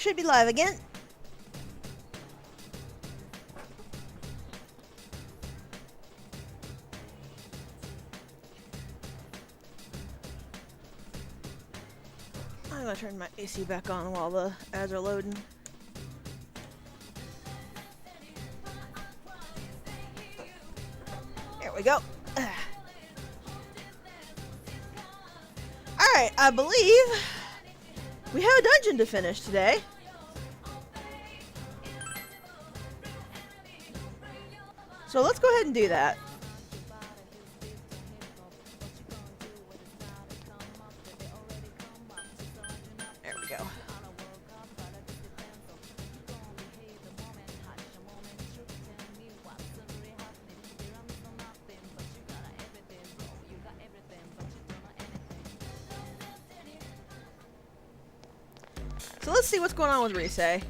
should be live again. I'm gonna turn my AC back on while the ads are loading. There we go. Alright, I believe we have a dungeon to finish today. So let's go ahead and do that. There we go. So let's see what's going on with Risei.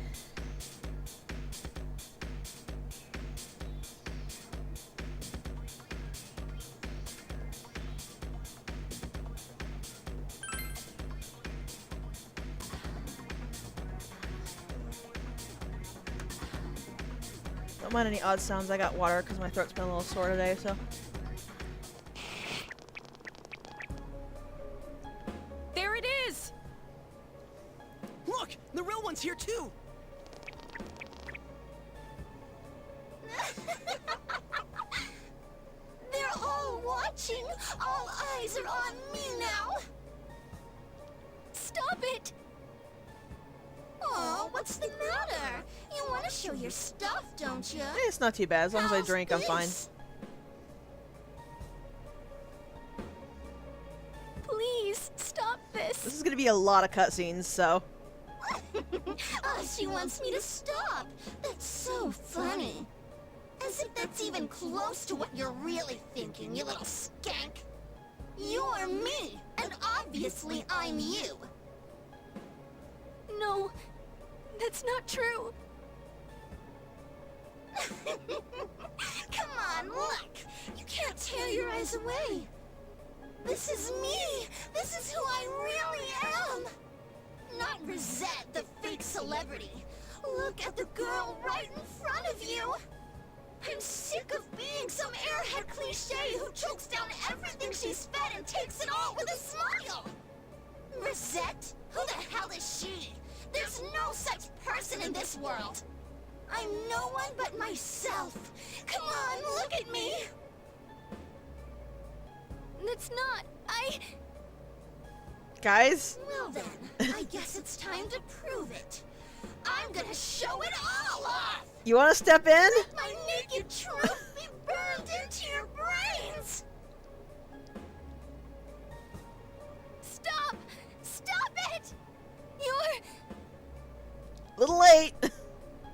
Don't mind any odd sounds. I got water because my throat's been a little sore today, so. There it is! Look! The real one's here too! They're all watching! All eyes are on me now! Stop it! Oh, what's the matter? You want to show your stuff, don't you? It's not too bad. As long as I How's drink, I'm fine. this? Please, stop This this! is gonna be a lot of cutscenes, so. She wants me to stop! That's so funny! As if that's even close to what you're really thinking, you little skank! You're me, and obviously I'm you! No, that's not true! Come on, look! You can't tear your eyes away! This is me! This is who I really am! Not Rosette, the fake celebrity. Look at the girl right in front of you! I'm sick of being some airhead cliche who chokes down everything she's fed and takes it all with a smile! Rosette? Who the hell is she? There's no such person in this world! I'm no one but myself! Come on, look at me! That's not... Guys? Well then, I guess it's time to prove it. I'm gonna show it all off! You wanna step in? Let my naked truth be burned into your brains! Stop! Stop it! You're... Little late.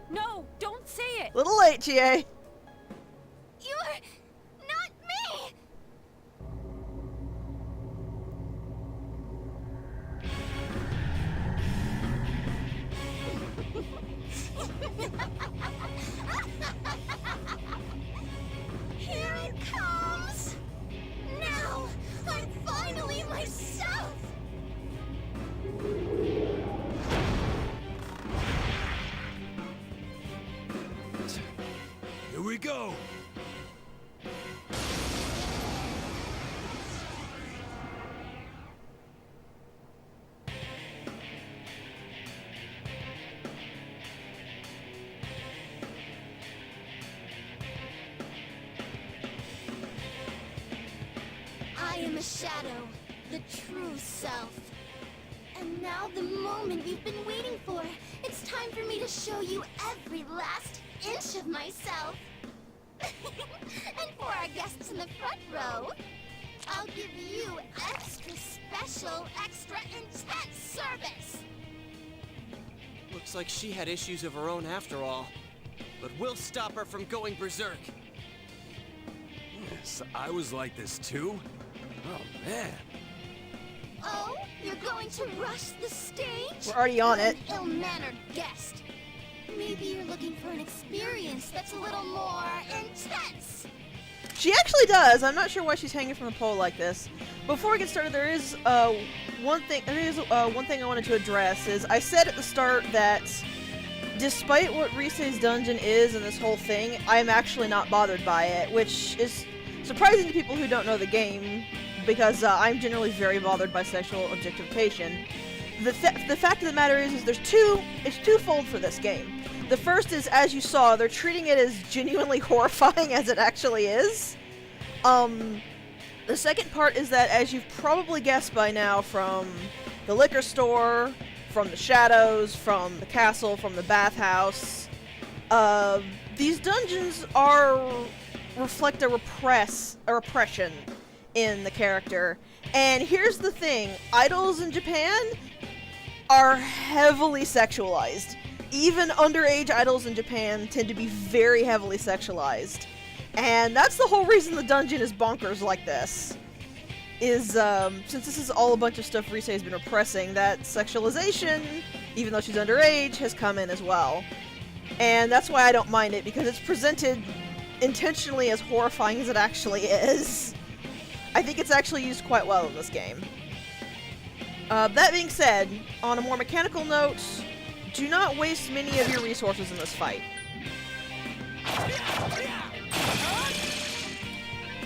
No, don't say it! Little late, GA. You're... not me! Here it comes! Now, I'm finally myself! Here we go! I am a shadow, the true self. And now the moment we've been waiting for. It's time for me to show you every last inch of myself. And for our guests in the front row, I'll give you extra special, extra intense service. Looks like she had issues of her own after all. But we'll stop her from going berserk. Yes, I was like this too. Oh man. Oh, you're going to rush the stage? We're already on it. An ill-mannered guest. Maybe you're looking for an experience that's a little more intense. She actually does. I'm not sure why she's hanging from the pole like this. Before we get started, there is one thing. One thing I wanted to address is I said at the start that despite what Risei's dungeon is and this whole thing, I'm actually not bothered by it, which is surprising to people who don't know the game, because I'm generally very bothered by sexual objectification. The fact of the matter is it's twofold for this game. The first is, as you saw, they're treating it as genuinely horrifying as it actually is. The second part is that, as you've probably guessed by now from the liquor store, from the shadows, from the castle, from the bathhouse, these dungeons reflect a repression in the character. And here's the thing, idols in Japan are heavily sexualized. Even underage idols in Japan tend to be very heavily sexualized. And that's the whole reason the dungeon is bonkers like this. Is, since this is all a bunch of stuff Risei has been repressing, that sexualization, even though she's underage, has come in as well. And that's why I don't mind it, because it's presented intentionally as horrifying as it actually is. I think it's actually used quite well in this game. That being said, on a more mechanical note, do not waste many of your resources in this fight.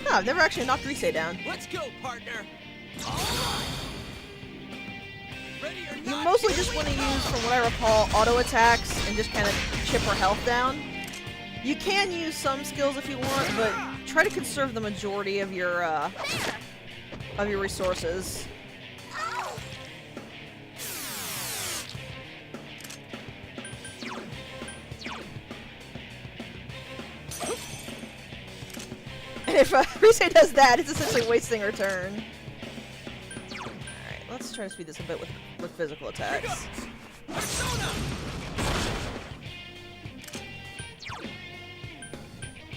I've never actually knocked Risei down. Let's go, partner. You mostly just want to use, from what I recall, auto attacks and just kind of chip her health down. You can use some skills if you want, but try to conserve the majority of your resources. And if Risei does that, it's essentially wasting her turn. Alright, let's try to speed this a bit with physical attacks.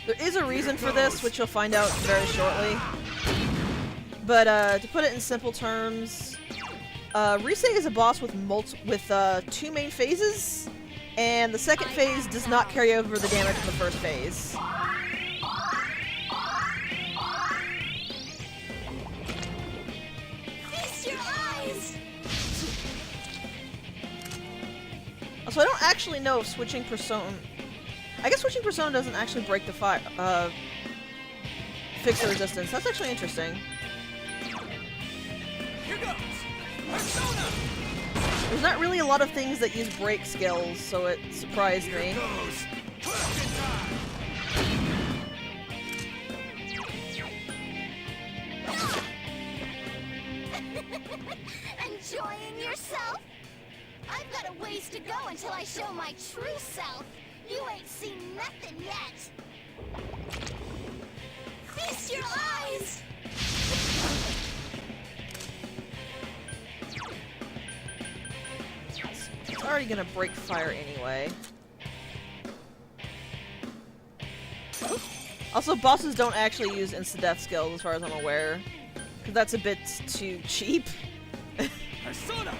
There is a reason for this, which you'll find out very shortly. But to put it in simple terms, Risei is a boss with two main phases, and the second phase does not carry over the damage from the first phase. So I don't actually know if switching persona... I guess switching persona doesn't actually break the fix the resistance. That's actually interesting. Here goes. Persona. There's not really a lot of things that use break skills, so it surprised me. Here goes. Enjoying yourself? I've got a ways to go until I show my true self. You ain't seen nothing yet. Feast your eyes! It's already gonna break fire anyway. Also, bosses don't actually use insta-death skills as far as I'm aware, because that's a bit too cheap. Persona.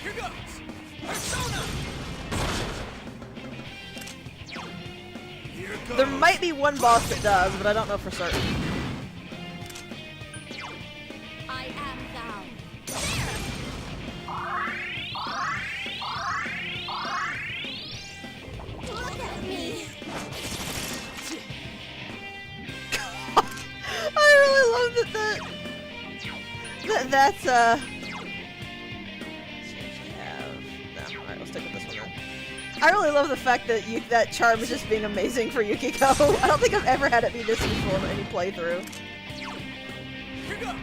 Here goes. Persona. Here goes. There might be one boss that does, but I don't know for certain. I am thou. Look at me! I really love that's Alright, we'll stick with this one then. I really love the fact that that charm is just being amazing for Yukiko. I don't think I've ever had it be this useful in any playthrough. Here goes.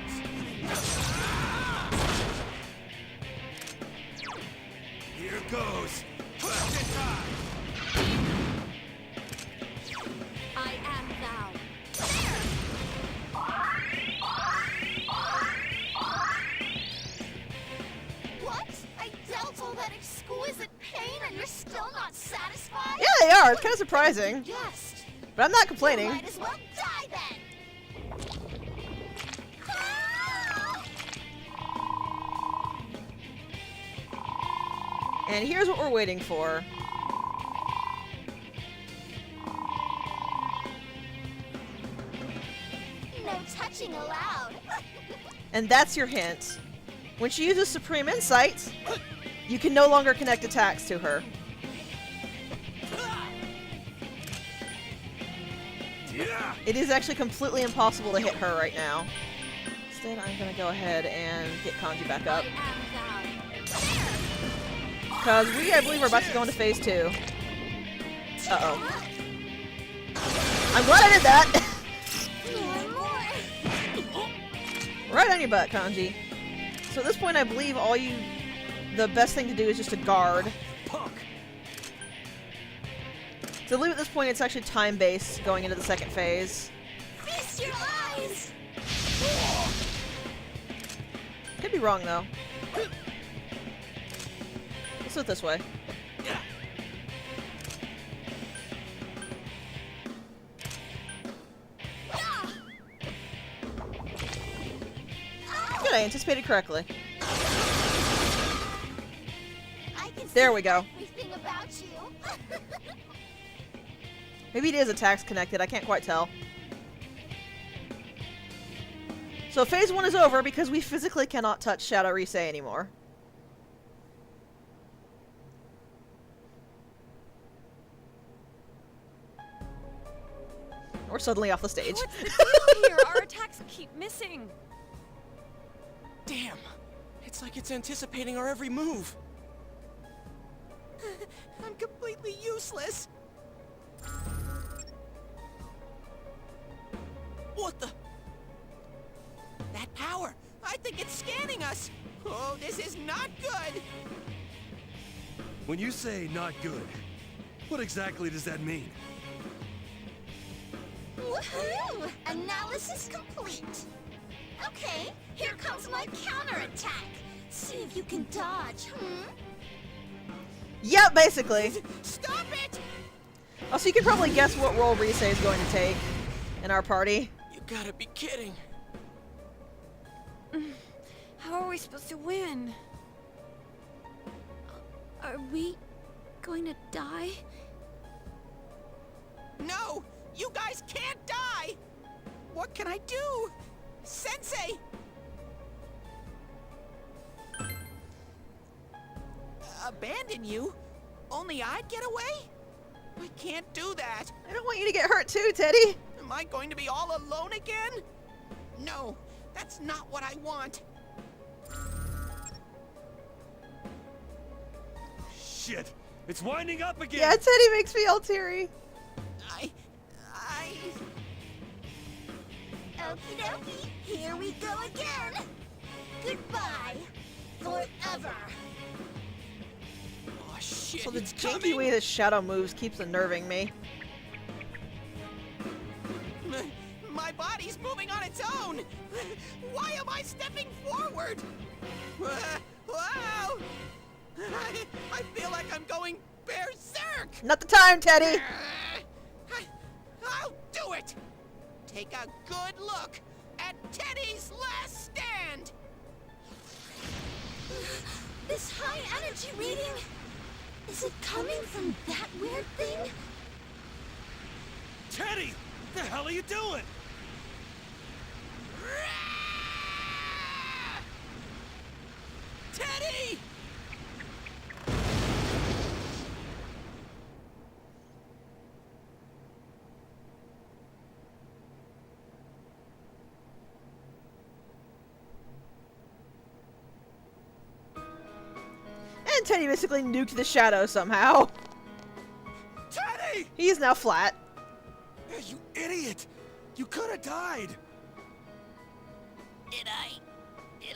Here goes. Question time. I am thou. What? I dealt all that exquisite pain and you're still not satisfied? Yeah, they are. It's kind of surprising. Just. But I'm not You complaining. might as well die then! Ah! And here's what we're waiting for. No touching allowed. And that's your hint. When she uses Supreme Insight, you can no longer connect attacks to her. Yeah. It is actually completely impossible to hit her right now. Instead, I'm gonna go ahead and get Kanji back I up. am thou. Because I believe, we're about to go into phase 2. Uh-oh. I'm glad I did that! More. Right on your butt, Kanji. So at this point, I believe the best thing to do is just to guard. Punk. So I believe at this point, it's actually time-based going into the second phase. Feast your eyes. Could be wrong, though. Let's do it this way. Good, I anticipated correctly. I can There see we go. everything about you. Maybe it is attacks connected, I can't quite tell. So phase 1 is over because we physically cannot touch Shadow Risei anymore. We're suddenly off the stage. What's the deal here? Our attacks keep missing. Damn. It's like it's anticipating our every move. I'm completely useless. What the? That power! I think it's scanning us! Oh, this is not good! When you say not good, what exactly does that mean? Woohoo! Analysis complete. Okay, here comes my counterattack. See if you can dodge, Yep, basically. Stop it! Also, you can probably guess what role Risei is going to take in our party. You gotta be kidding. How are we supposed to win? Are we going to die? No! You guys can't die! What can I do? Sensei! Abandon you? Only I'd get away? I can't do that. I don't want you to get hurt too, Teddy. Am I going to be all alone again? No, that's not what I want. Shit! It's winding up again! Yeah, Teddy makes me all teary. I... Okie dokie, here we go again. Goodbye, forever. Oh shit, So the it's janky coming! way this shadow moves keeps unnerving me. My body's moving on its own! Why am I stepping forward? Wow! I feel like I'm going berserk! Not the time, Teddy! I'll do it! Take a good look at Teddy's last stand! This high energy reading, is it coming from that weird thing? Teddy! The hell are you doing? Teddy! And Teddy basically nuked the shadow somehow. Teddy! He is now flat. You idiot! You could have died! Did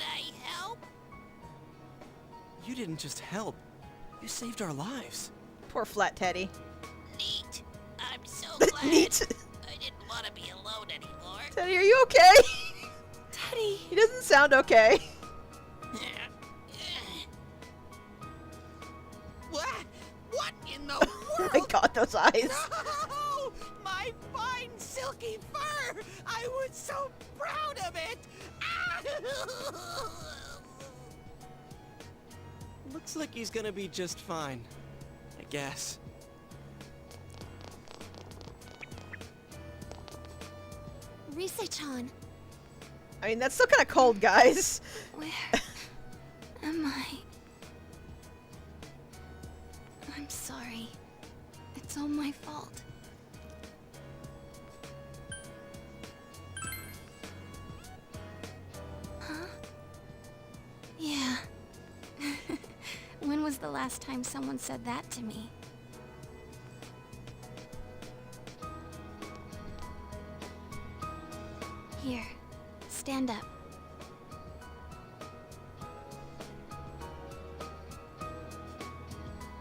I help? You didn't just help. You saved our lives. Poor flat Teddy. Neat. I'm so glad. Neat. I didn't want to be alone anymore. Teddy, are you okay? Teddy! He doesn't sound okay. What in the Oh world? my god, those eyes. No! My fine silky fur! I was so proud of it! Look Looks like he's gonna be just fine. I guess. Rise-chan, I mean, that's still kind of cold, guys. where am I? I'm sorry. It's all my fault. Huh? Yeah. When was the last time someone said that to me? Here, stand up.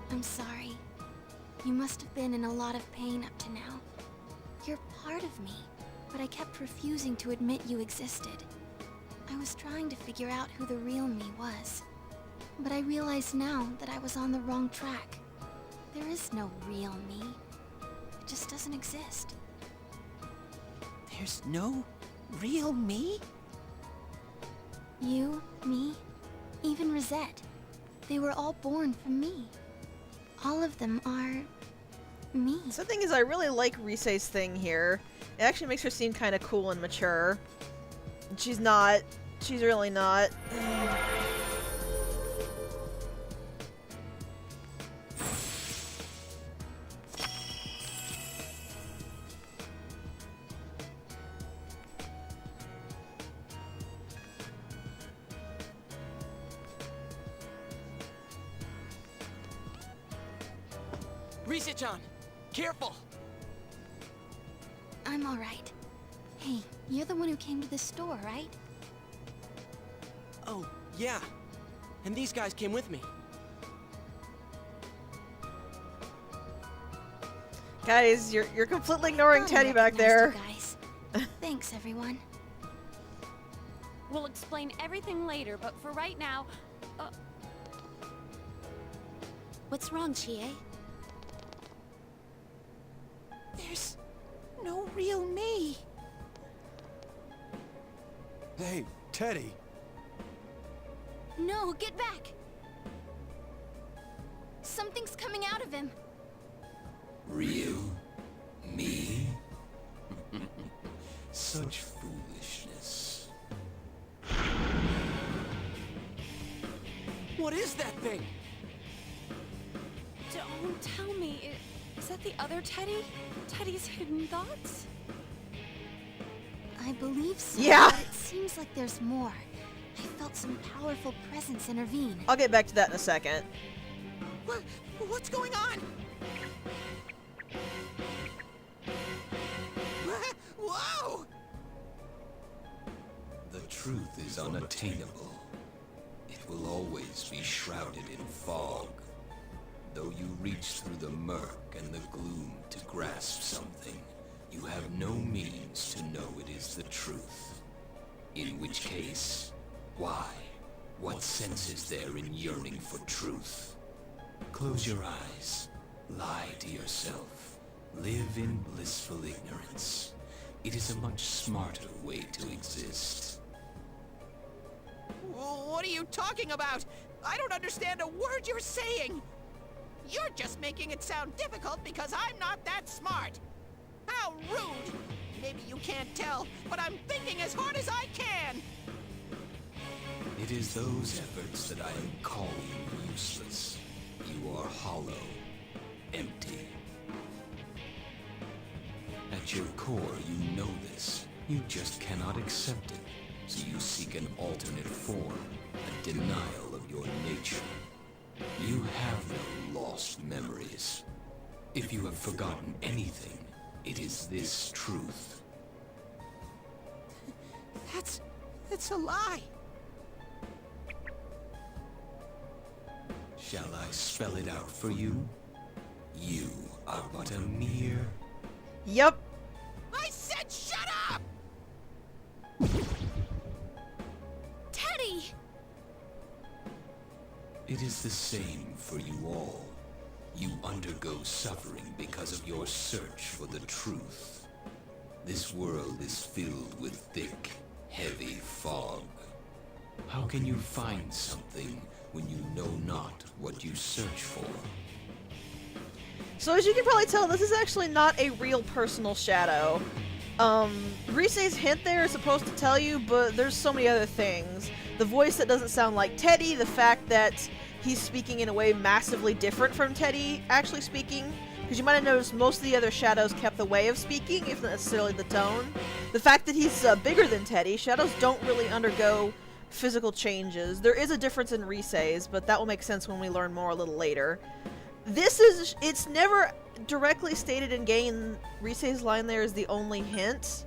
I'm sorry. You must have been in a lot of pain up to now. You're part of me, but I kept refusing to admit you existed. I was trying to figure out who the real me was. But I realize now that I was on the wrong track. There is no real me. It just doesn't exist. There's no real me? You, me, even Rosette. They were all born from me. All of them are... me. So the thing is, I really like Rise's thing here. It actually makes her seem kind of cool and mature. And she's not. She's really not. Rise-chan! Careful! I'm alright. Hey, you're the one who came to this store, right? Oh, yeah. And these guys came with me. Guys, you're completely ignoring Thought I Teddy back recognized there. you guys. Thanks, everyone. We'll explain everything later, but for right now, What's wrong, Chie? There's no real me. Hey, Teddy. No, get back! Something's coming out of him. Real? Me? Such foolishness. What is that thing? don't tell me. Is that the other Teddy? Teddy's hidden thoughts? I believe so, Yeah. but it seems like there's more. I felt some powerful presence intervene. I'll get back to that in a second. What's going on? Whoa! The truth is unattainable. It will always be shrouded in fog. Though you reach through the murk and the gloom to grasp something, you have no means to know it is the truth. In which case, why? What sense is there in yearning for truth? Close your eyes. Lie to yourself. Live in blissful ignorance. It is a much smarter way to exist. What are you talking about? I don't understand a word you're saying. You're just making it sound difficult because I'm not that smart. How rude! Maybe you can't tell, but I'm thinking as hard as I can. It is those efforts that I am calling useless. You are hollow, empty. At your core, you know this. You just cannot accept it. So you seek an alternate form, a denial of your nature. You have no lost memories. If you have forgotten anything, it is this truth. That's a lie. Shall I spell it out for you? You are but a mere... Yep. I said shut up! Teddy! It is the same for you all. You undergo suffering because of your search for the truth. This world is filled with thick, heavy fog. How can you find something when you know not what you search for. So as you can probably tell, this is actually not a real personal shadow. Risei's hint there is supposed to tell you, but there's so many other things. The voice that doesn't sound like Teddy, the fact that he's speaking in a way massively different from Teddy actually speaking, because you might have noticed most of the other shadows kept the way of speaking, if not necessarily the tone. The fact that he's bigger than Teddy, shadows don't really undergo physical changes. There is a difference in Risei's, but that will make sense when we learn more a little later. It's never directly stated in game. Risei's line there is the only hint,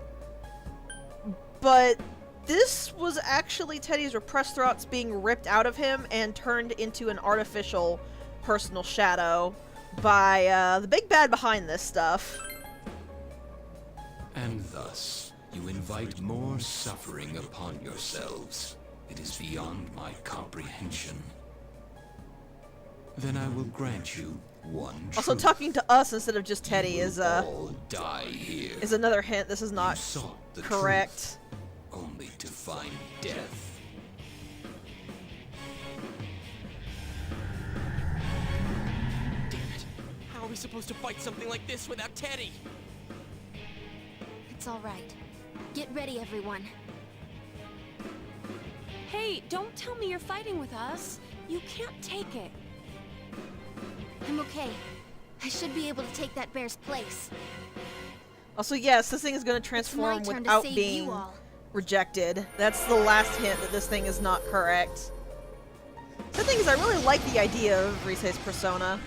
but this was actually Teddy's repressed thoughts being ripped out of him and turned into an artificial personal shadow by the big bad behind this stuff. And thus, you invite more suffering upon yourselves. It is beyond my comprehension. Then I will grant you one truth. Also, talking to us instead of just Teddy is all die here. is another hint. This is not Sought the correct. truth, only to find death. Damn it. How are we supposed to fight something like this without Teddy? It's all right. Get ready, everyone. Hey, don't tell me you're fighting with us. You can't take it. I'm okay. I should be able to take that bear's place. Also, yes, this thing is going to It's transform my turn to without save being you all. rejected. That's the last hint that this thing is not correct. The thing is, I really like the idea of Risei's persona.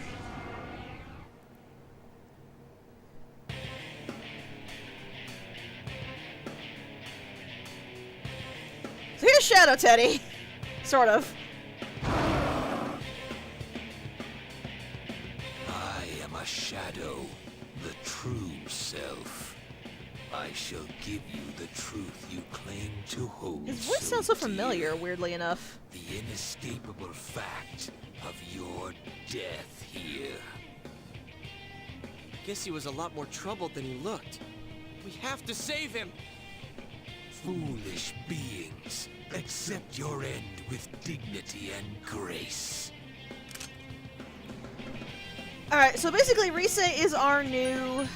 So here's Shadow Teddy. Sort of. I am a shadow, the true self. I shall give you the truth you claim to hold. His voice sounds so dear. familiar, weirdly enough. The inescapable fact of your death here. Guess he was a lot more troubled than he looked. We have to save him! Foolish beings, accept your end with dignity and grace. Alright, so basically Risei is our new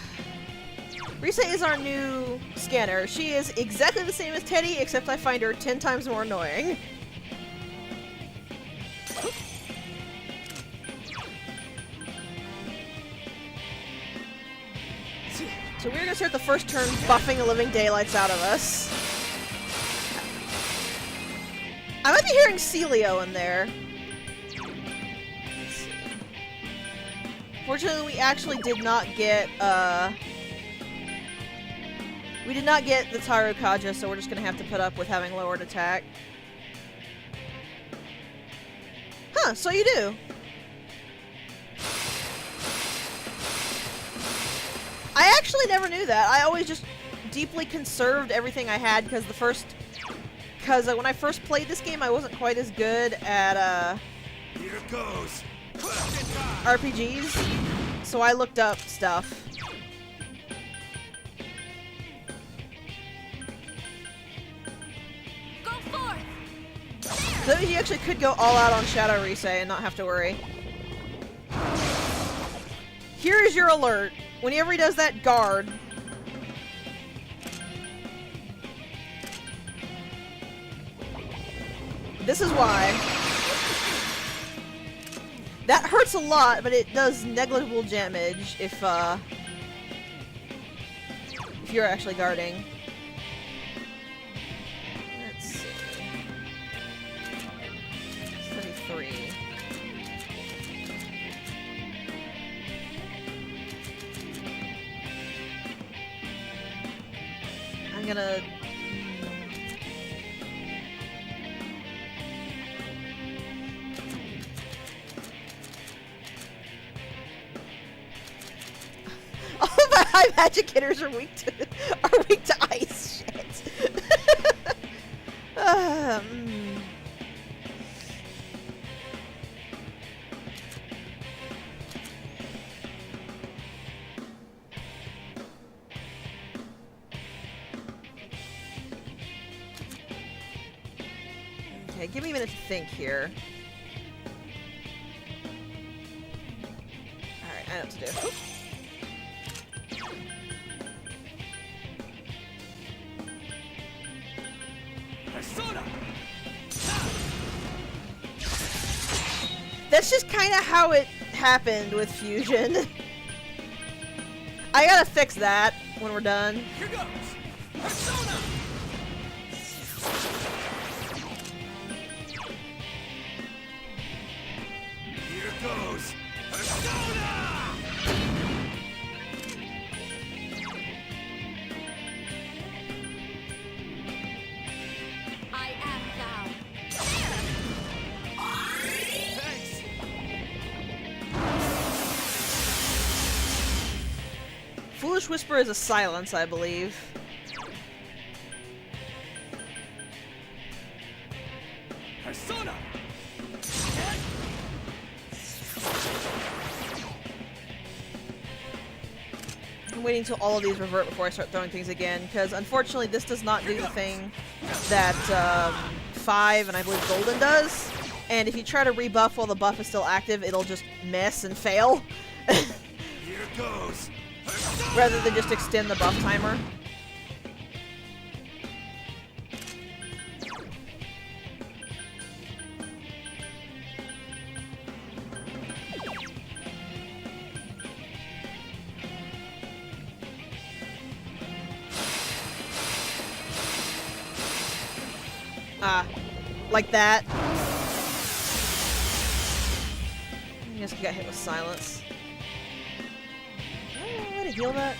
scanner. She is exactly the same as Teddy, except I find her 10 times more annoying. So we're gonna start the first turn buffing the living daylights out of us. I might be hearing Celio in there. Let's see. Fortunately, we actually did not get, we did not get the Tarukaja, so we're just gonna have to put up with having lowered attack. Huh, so you do. I actually never knew that. I always just deeply conserved everything I had because when I first played this game, I wasn't quite as good at Here goes. RPGs, so I looked up stuff. Go forth! So that means you actually could go all out on Shadow Risei and not have to worry. Here is your alert. Whenever he does that, guard. This is why. That hurts a lot, but it does negligible damage if you're actually guarding. Let's see. 33. I'm gonna... All of my high magic hitters are weak to ice. Shit. Okay, give me a minute to think here. I know what to do. Persona! That's just kind of how it happened with Fusion. I gotta fix that when we're done. Here goes! Persona! Here goes! Persona! I am thou. Thanks! Foolish Whisper is a silence, I believe. Persona! I'm waiting till all of these revert before I start throwing things again, because unfortunately this does not do the thing that 5 and I believe Golden does. And if you try to rebuff while the buff is still active, it'll just miss and fail. Here goes! Persona! Rather than just extend the buff timer. Like that. I guess we got hit with silence. I don't know how to heal that.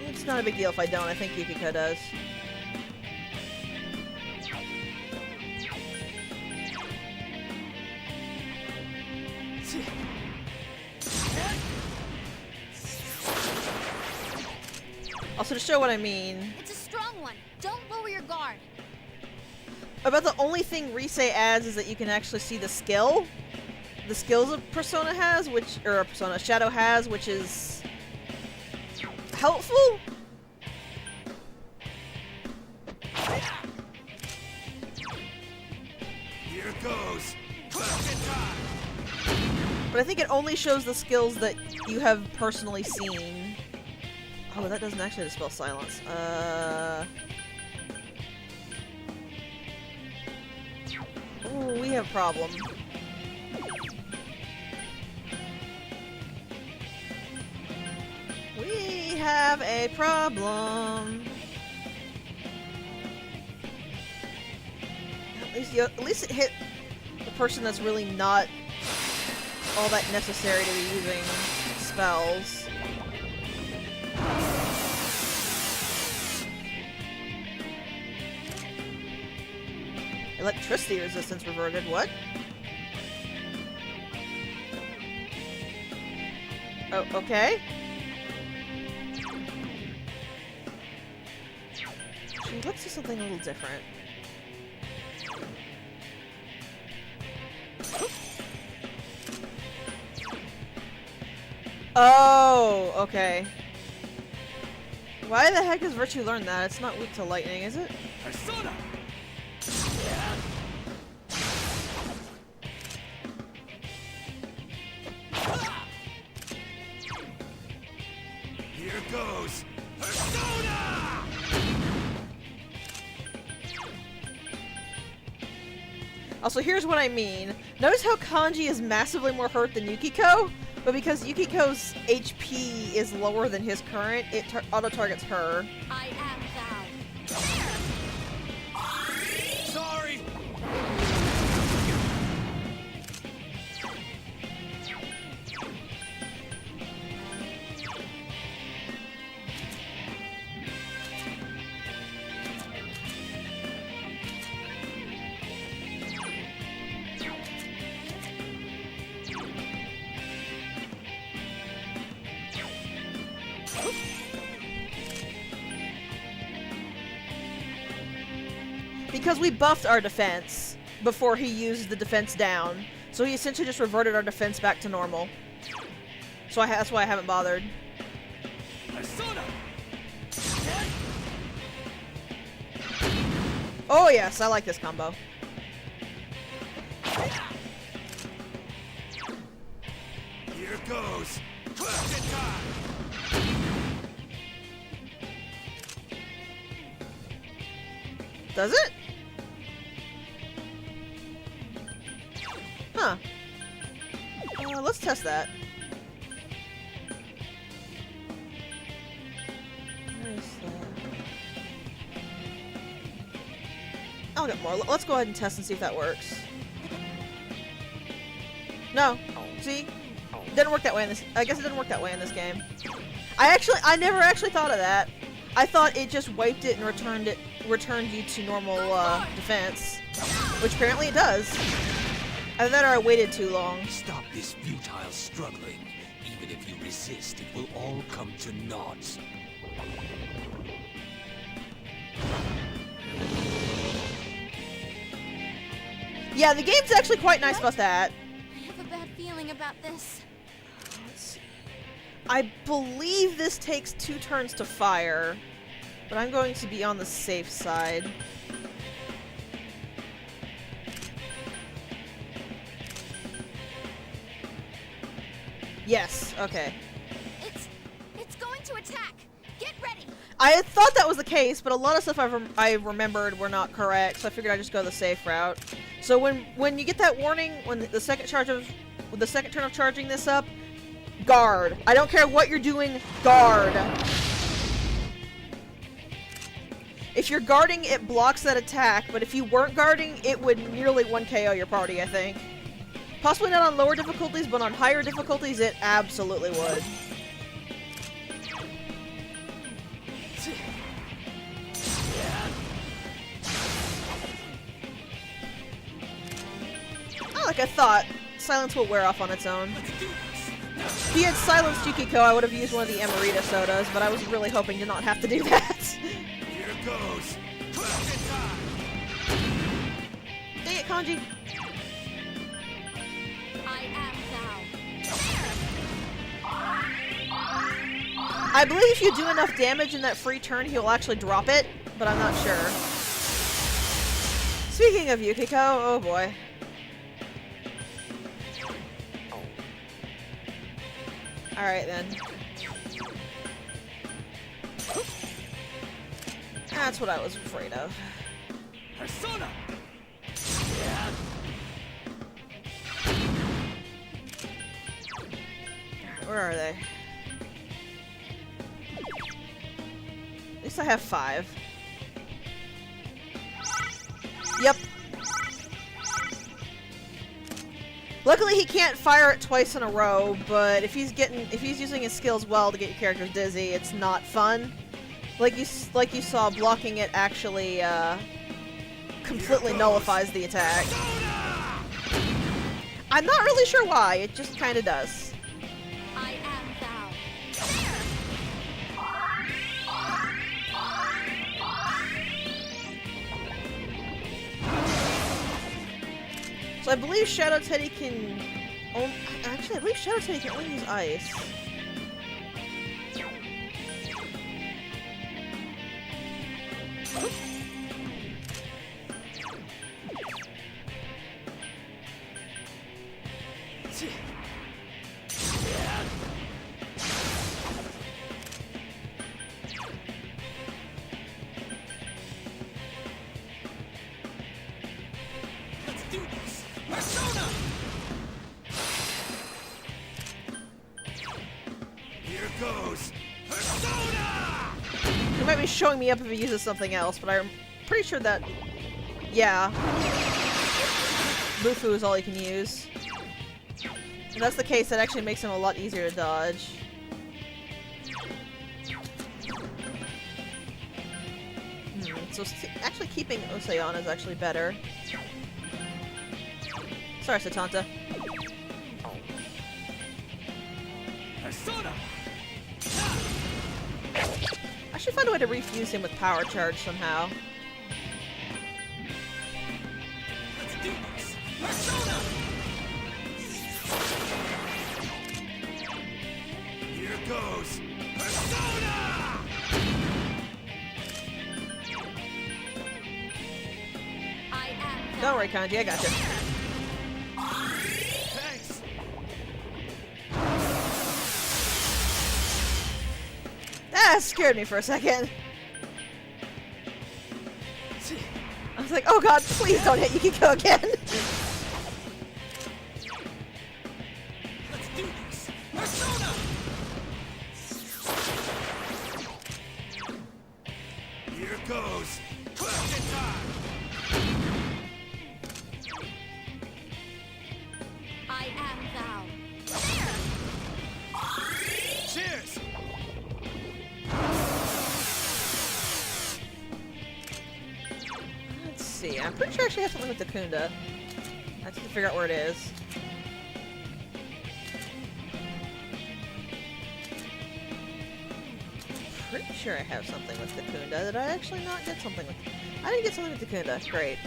It's not a big deal if I don't. I think Yukiko does. Also, to show what I mean, It's a strong one. Don't lower your guard. about the only thing Rise adds is that you can actually see the skill. The skills a Persona has, or a Persona Shadow has, which is helpful. Here goes! Bucket time! But I think it only shows the skills that you have personally seen. Oh, that doesn't actually dispel silence. Ooh, we have a problem. We have a problem. At least it hit the person that's really not all that necessary to be using spells. Electricity resistance reverted. What? Oh, okay. Let's do something a little different. Oh, okay. Why the heck does Virtue learn that? It's not weak to lightning, is it? Persona! Here goes! Persona! Also, here's what I mean. Notice how Kanji is massively more hurt than Yukiko? But because Yukiko's HP is lower than his current, it auto-targets her. I am thou. Sorry! Because we buffed our defense before he used the defense down. So he essentially just reverted our defense back to normal. So that's why I haven't bothered. Persona! Oh yes, I like this combo. Here goes. Question time. Does it? Huh. Let's test that. Where is that? I'll get more. Let's go ahead and test and see if that works. No. See? Didn't work that way in this. I guess it didn't work that way in this game. I never actually thought of that. I thought it just wiped it and returned you to normal defense, which apparently it does. Either that or I waited too long. Stop this futile struggling. Even if you resist, it will all come to naught. Yeah, the game's actually quite nice about that. I have a bad feeling about this. Let's see. I believe this takes 2 turns to fire, but I'm going to be on the safe side. Yes, okay. It's going to attack. Get ready. I had thought that was the case, but a lot of stuff I remembered were not correct, so I figured I'd just go the safe route. So when you get that warning, when the second turn of charging this up, guard. I don't care what you're doing, guard. If you're guarding, it blocks that attack, but if you weren't guarding, it would nearly 1-KO your party, I think. Possibly not on lower difficulties, but on higher difficulties, it absolutely would. Like I thought, silence will wear off on its own. If he had silenced Yukiko, I would have used one of the Amarita sodas, but I was really hoping to not have to do that. Here goes. Dang it, Kanji. I am thou. I believe if you do enough damage in that free turn, he'll actually drop it, but I'm not sure. Speaking of Yukiko, oh boy. Alright then. That's what I was afraid of. Persona. Where are they? At least I have 5. Yep. Luckily he can't fire it twice in a row, but if he's using his skills well to get your characters dizzy, it's not fun. Like you saw, blocking it actually completely nullifies the attack. I'm not really sure why, it just kinda does. I am thou. So I believe Shadow Teddy can... actually, I believe Shadow Teddy can only use ice. Let's do this. Persona. Here goes. Persona. He might be showing me up if he uses something else, but I'm pretty sure that... yeah. Bufu is all he can use. If that's the case, that actually makes him a lot easier to dodge. So actually keeping Osayon is actually better. Sorry, Satanta. Persona. I should find a way to refuse him with power charge somehow. Let's do this. Persona. Here goes. Persona. Don't worry, Kanji, I gotcha. Thanks. That scared me for a second. I was like, oh god, please don't hit Yukiko again. Let's do this. Persona! Here goes. Question time! I am thou. Cheers. Let's see, I'm pretty sure I actually have something with Dakunda. I have to figure out where it is. Pretty sure I have something with Dakunda. Did I actually not get something with... I didn't get something with Dakunda. Great.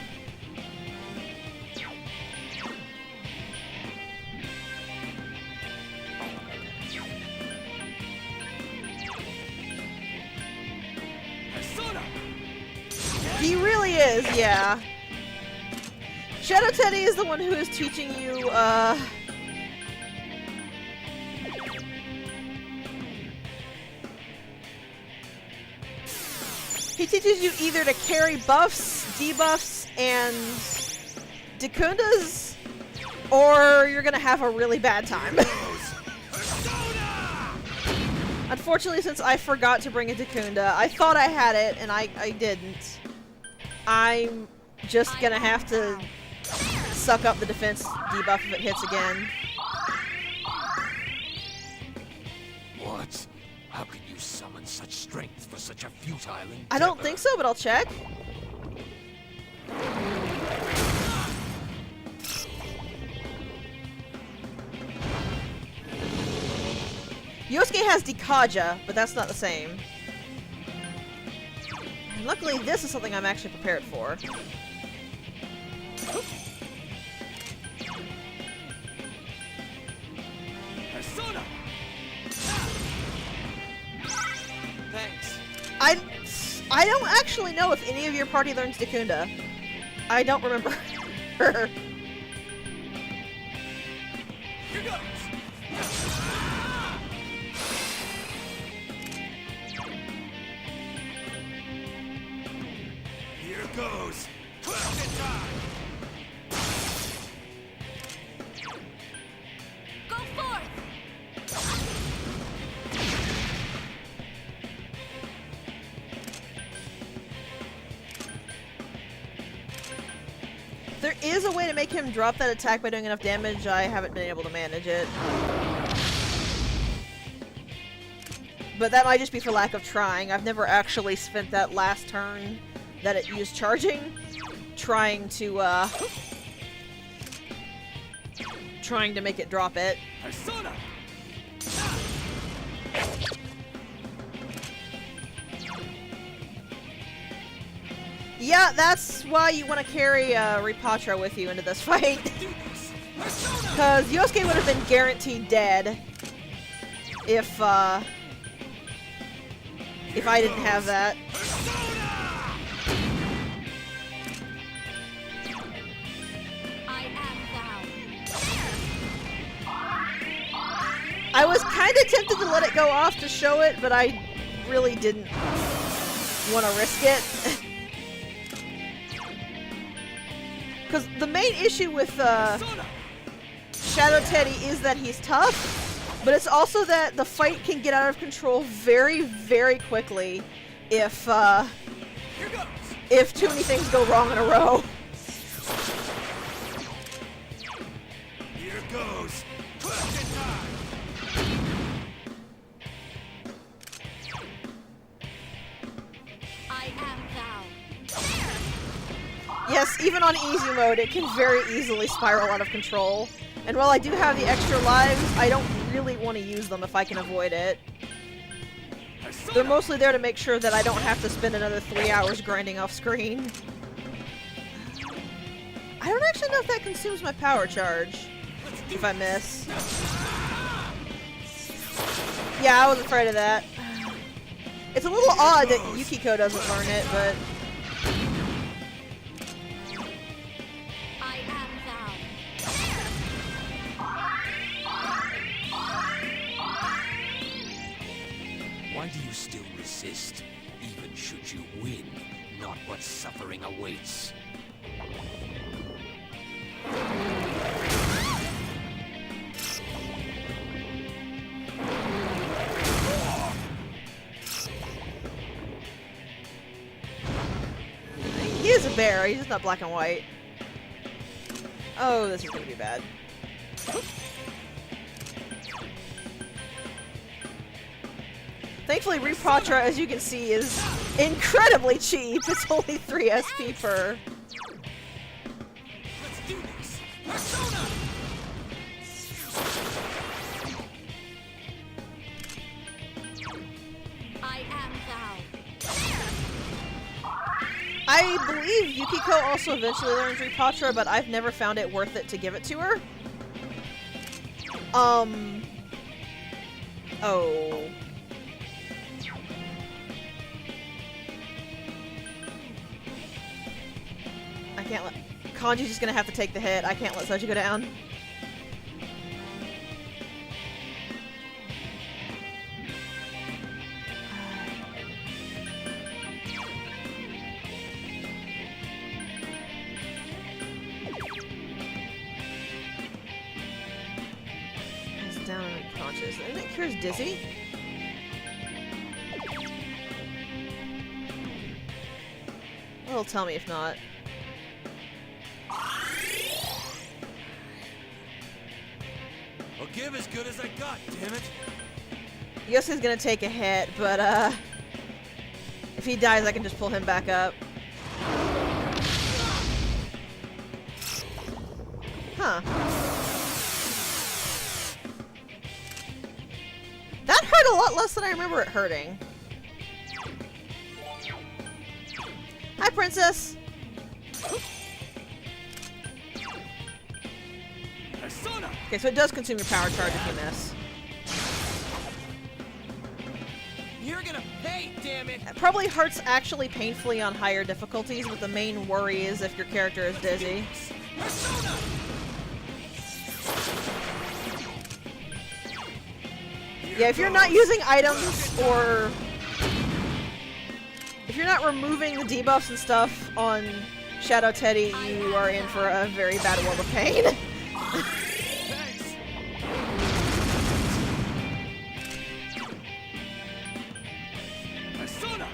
Persona! He really is, yeah. Shadow Teddy is the one who is teaching you, he teaches you either to carry buffs, debuffs, and Dakundas, or you're gonna have a really bad time. Unfortunately, since I forgot to bring a Dakunda, I thought I had it, and I didn't. I'm just gonna have to suck up the defense debuff if it hits again. What? How can you summon such strength for such a futile endeavor? I don't think so, but I'll check. Yosuke has Dikaja, but that's not the same. And luckily, this is something I'm actually prepared for. Persona! Thanks. I don't actually know if any of your party learns Dakunda. I don't remember her. Here goes! Here goes. Question time! Go forth! There is a way to make him drop that attack by doing enough damage. I haven't been able to manage it. But that might just be for lack of trying. I've never actually spent that last turn that it used charging trying to make it drop it. Persona! Yeah, that's why you want to carry Repatra with you into this fight. Do this! Persona! Because Yosuke would have been guaranteed dead if I didn't have that. I am thou. I was kind of tempted to let it go off to show it, but I really didn't want to risk it. Because the main issue with Persona! Shadow Teddy is that he's tough, but it's also that the fight can get out of control very, very quickly if Here goes! if too many things go wrong in a row. Here goes. Question time! I am thou. Yes, even on easy mode, it can very easily spiral out of control. And while I do have the extra lives, I don't really want to use them if I can avoid it. Persona! They're mostly there to make sure that I don't have to spend another 3 hours grinding off screen. I don't actually know if that consumes my power charge. If I miss. Yeah, I was afraid of that. It's a little odd that Yukiko doesn't learn it, but... Why do you still resist? Even should you win, not what suffering awaits. He is a bear, he's just not black and white. Oh, this is gonna be bad. Thankfully, Repatra, as you can see, is incredibly cheap. It's only 3 SP per. Let's do this! Persona! I am thou. I believe Yukiko also eventually learns Repatra, but I've never found it worth it to give it to her. Oh. I can't let... Kanji's just gonna have to take the hit. I can't let Soji go down. He's down and unconscious. And it cures Dizzy? Well, tell me if not. I'll give as good as I got, damn it. Yosuke's gonna take a hit, but if he dies, I can just pull him back up. Huh. That hurt a lot less than I remember it hurting. Hi, Princess! Persona! Okay, so it does consume your power charge if you miss. You're gonna pay, damn it! It probably hurts actually painfully on higher difficulties, but the main worry is if your character is dizzy. Persona! Yeah, if you're not using items or if you're not removing the debuffs and stuff on Shadow Teddy, you are in for a very bad world of pain. Thanks! Persona!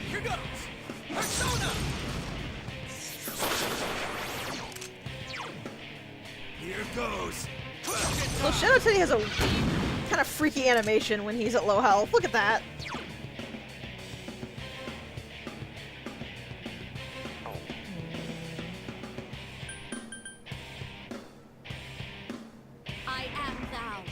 Here goes! Persona! Here goes. Well, Shadow Teddy has a kind of freaky animation when he's at low health. Look at that. I am thou.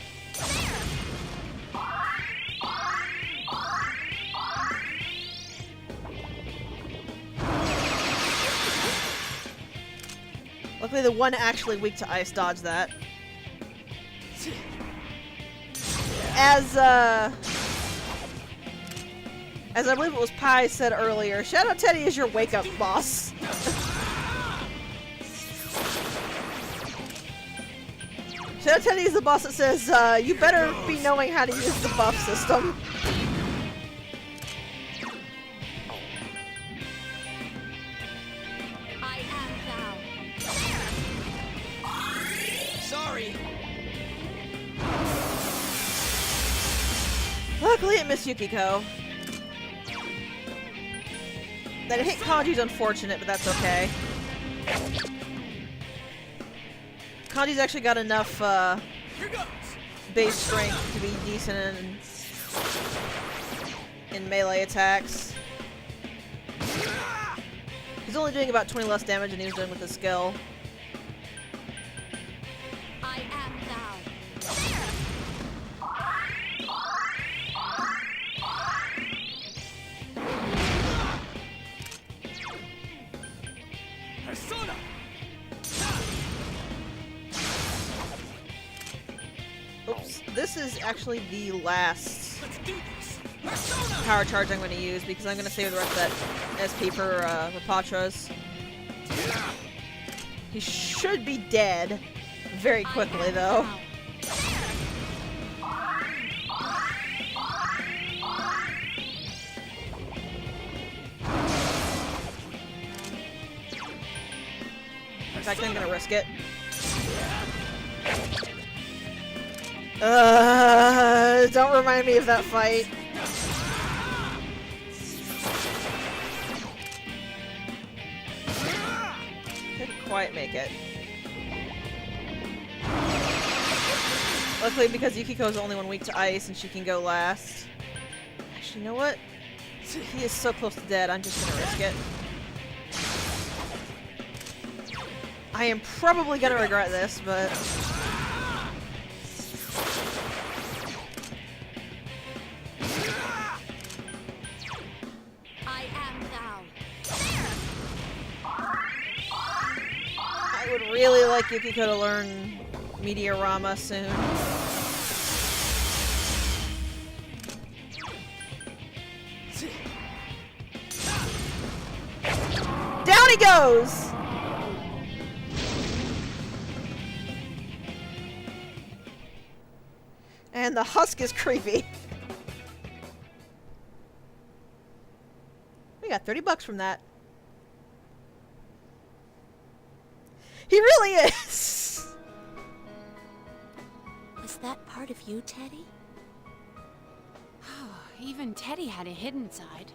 Luckily, the one actually weak to ice dodged that. As I believe it was Pi said earlier, Shadow Teddy is your wake-up boss. Shadow Teddy is the boss that says, you better be knowing how to use the buff system. I am thou. Sorry! Luckily it missed Yukiko. That it hit Kanji's unfortunate, but that's okay. Kanji's actually got enough Here goes! base strength to be decent in melee attacks. He's only doing about 20 less damage than he was doing with his skill. I am thou. Persona! Oops. This is actually the last Let's do this! Persona! power charge I'm going to use because I'm going to save the rest of that SP for Rapatras. He should be dead very quickly, though. In fact, I'm gonna risk it. Don't remind me of that fight. Didn't quite make it. Luckily, because Yukiko's the only one weak to ice and she can go last. Actually, you know what? He is so close to dead, I'm just gonna risk it. I am probably gonna regret this, but... I am thou. I would really like Yukiko to learn Meteorama soon. Down he goes! And the husk is creepy. We got $30 from that. He really is! Was that part of you, Teddy? Even Teddy had a hidden side.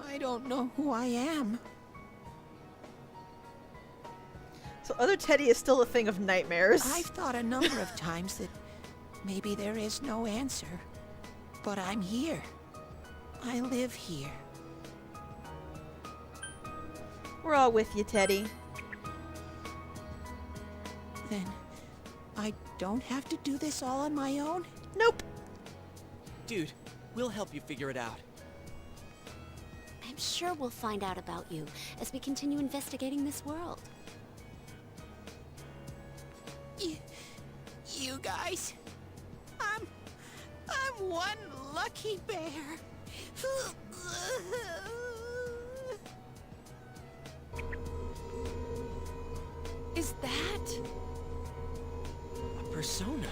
I don't know who I am. So other Teddy is still a thing of nightmares. I've thought a number of times that maybe there is no answer. But I'm here. I live here. We're all with you, Teddy. Then I don't have to do this all on my own? Nope. Dude, we'll help you figure it out. I'm sure we'll find out about you as we continue investigating this world. You guys? I'm one lucky bear. Is that A persona.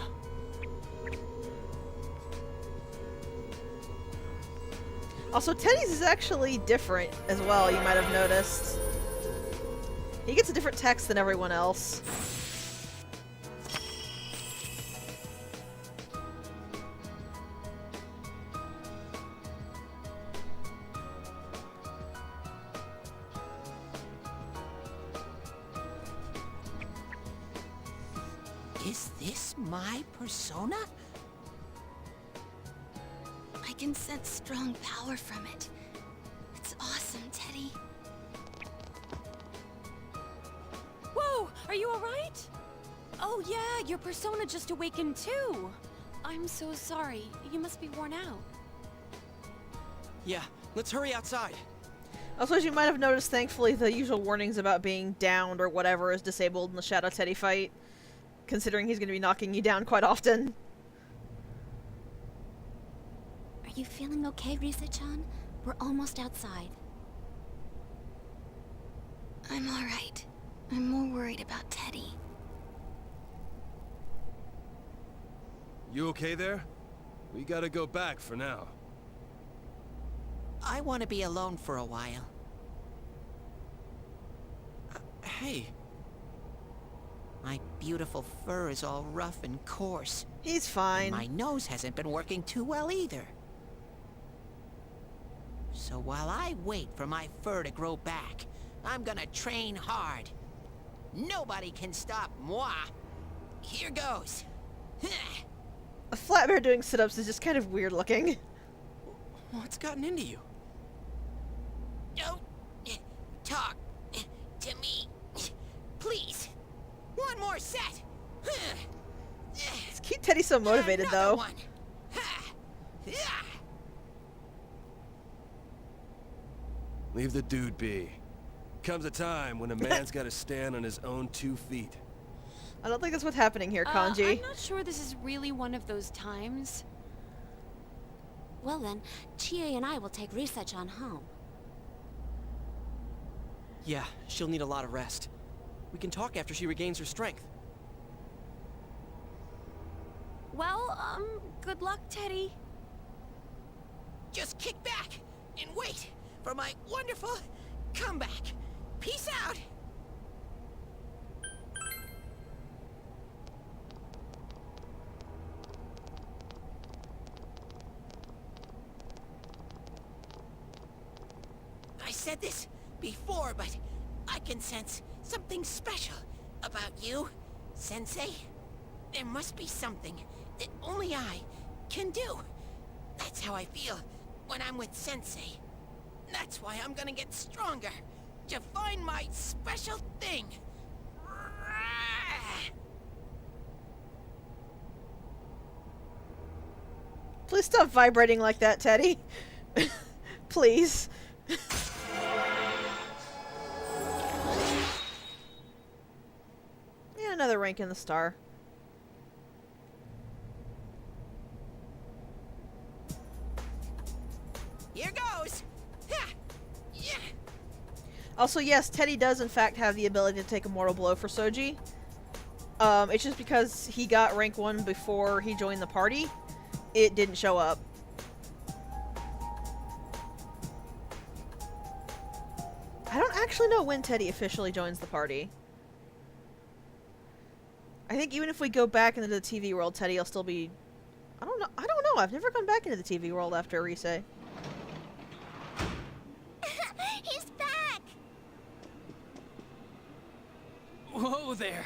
Also, Teddy's is actually different as well, you might have noticed. He gets a different text than everyone else. Is this my persona? I can sense strong power from it. It's awesome, Teddy. Whoa! Are you alright? Oh yeah, your persona just awakened too! I'm so sorry. You must be worn out. Yeah, let's hurry outside. Also, as you might have noticed, thankfully, the usual warnings about being downed or whatever is disabled in the Shadow Teddy fight, considering he's going to be knocking you down quite often. Are you feeling okay, Risa-chan? We're almost outside. I'm alright. I'm more worried about Teddy. You okay there? We gotta go back for now. I want to be alone for a while. Hey, My beautiful fur is all rough and coarse. He's fine. My nose hasn't been working too well either. So while I wait for my fur to grow back, I'm gonna train hard. Nobody can stop moi. Here goes. A flat bear doing sit-ups is just kind of weird looking. what's gotten into you? Don't talk to me, please. One more set. Let's keep Teddy so motivated, Another though. one. Leave the dude be. Comes a time when a man's gotta stand on his own 2 feet. I don't think that's what's happening here, Kanji. I'm not sure this is really one of those times. Well then, Chie and I will take Risa-chan home. Yeah, she'll need a lot of rest. We can talk after she regains her strength. Well, good luck, Teddy. Just kick back and wait for my wonderful comeback. Peace out. I said this before, but I can sense something special about you, Sensei. There must be something that only I can do. That's how I feel when I'm with Sensei. That's why I'm gonna get stronger to find my special thing. Please stop vibrating like that, Teddy. Please. Yeah, another rank in the star. Here goes. Ha! Yeah. Also, yes, Teddy does in fact have the ability to take a mortal blow for Soji. It's just because he got rank 1 before he joined the party, it didn't show up. I don't actually know when Teddy officially joins the party. I think even if we go back into the TV world, Teddy will still be... I don't know. I've never gone back into the TV world after Rise. He's back! Whoa there!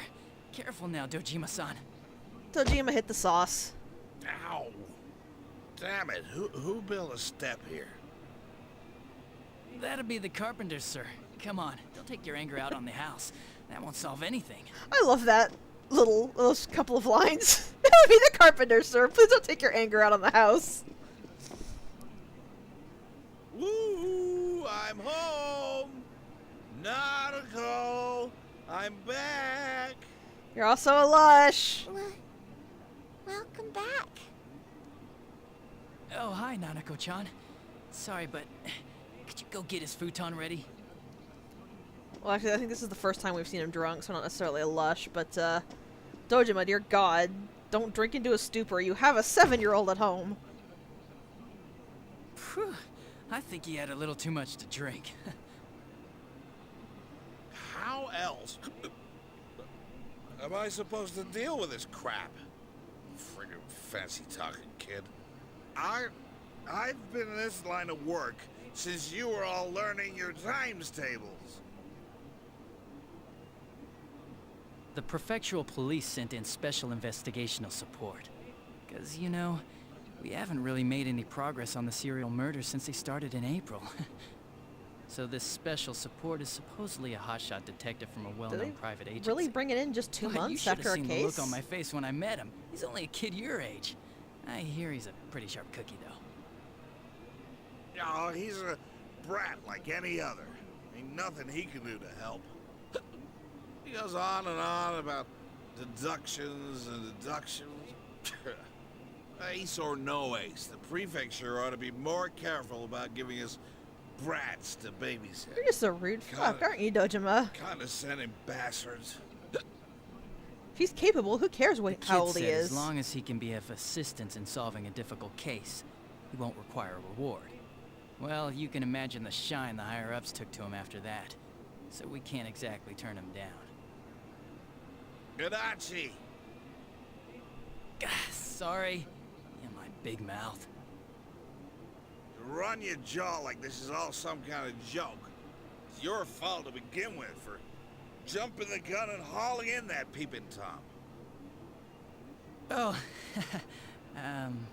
Careful now, Dojima-san. Dojima hit the sauce. Ow! Damn it, who built a step here? That'll be the carpenter, sir. Come on, don't take your anger out on the house. That won't solve anything. I love that those couple of lines. That would be the carpenter, sir. Please don't take your anger out on the house. Woo! I'm home! Nautical! I'm back! You're also a lush. Welcome back. Oh, hi, Nanako-chan. Sorry, but could you go get his futon ready? Well, actually, I think this is the first time we've seen him drunk, so not necessarily a lush, but, Dojima, dear God, don't drink into a stupor. You have a 7-year-old at home. Phew, I think he had a little too much to drink. How else am I supposed to deal with this crap? Friggin' fancy-talking kid. I've been in this line of work since you were all learning your times tables. The prefectural police sent in special investigational support. 'Cause, you know, we haven't really made any progress on the serial murders since they started in April. So this special support is supposedly a hotshot detective from a well-known private agency. Really bring it in just 2 But you months should after have a seen case? the look on my face when I met him. He's only a kid your age. I hear he's a pretty sharp cookie, though. Oh, he's a brat like any other. Ain't nothing he can do to help. He goes on and on about deductions and deductions. Ace or no ace, the prefecture ought to be more careful about giving us brats to babysit. You're just a rude fuck, aren't you, Dojima? Condescending bastards. If he's capable, who cares how old he Kid said is? as long as he can be of assistance in solving a difficult case, he won't require a reward. Well, you can imagine the shine the higher-ups took to him after that. So we can't exactly turn him down. Gadachi! Sorry. Yeah, my big mouth. You run your jaw like this is all some kind of joke. It's your fault to begin with for jumping the gun and hauling in that peeping Tom. Oh, And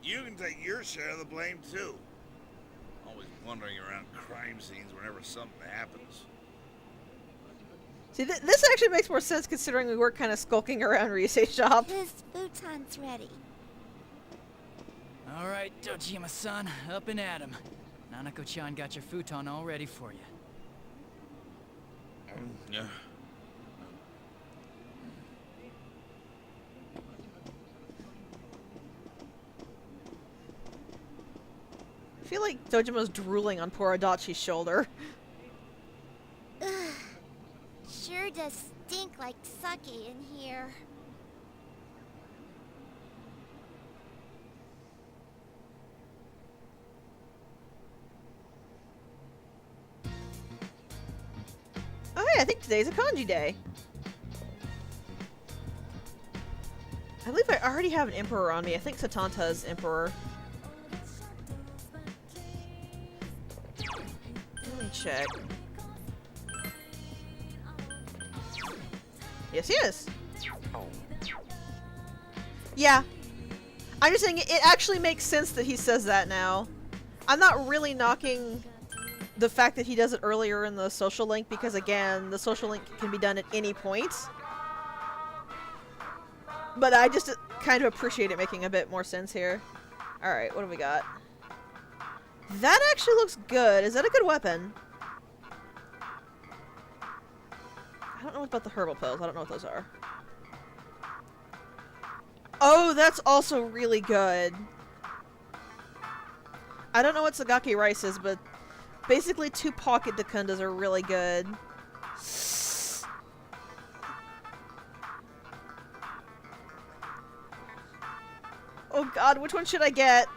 you can take your share of the blame too. Always wandering around crime scenes whenever something happens. See, this actually makes more sense considering we were kind of skulking around Rise's shop. His futon's ready. all right, Dojima-san, up and at him. Nanako-chan got your futon all ready for you. Yeah. feel like Dojima's drooling on poor Adachi's shoulder. Ugh. Sure does stink like sake in here. Oh hey, I think today's a kanji day. I believe I already have an emperor on me. I think Satanta is emperor. Let me check. Yes, he is. Yeah. I'm just saying it actually makes sense that he says that now. I'm not really knocking the fact that he does it earlier in the social link because, again, the social link can be done at any point. But I just kind of appreciate it making a bit more sense here. Alright, what do we got? That actually looks good. Is that a good weapon? I don't know about the herbal pills. I don't know what those are. Oh, that's also really good. I don't know what Sagaki rice is, but basically 2 pocket Dakundas are really good. Oh god, which one should I get?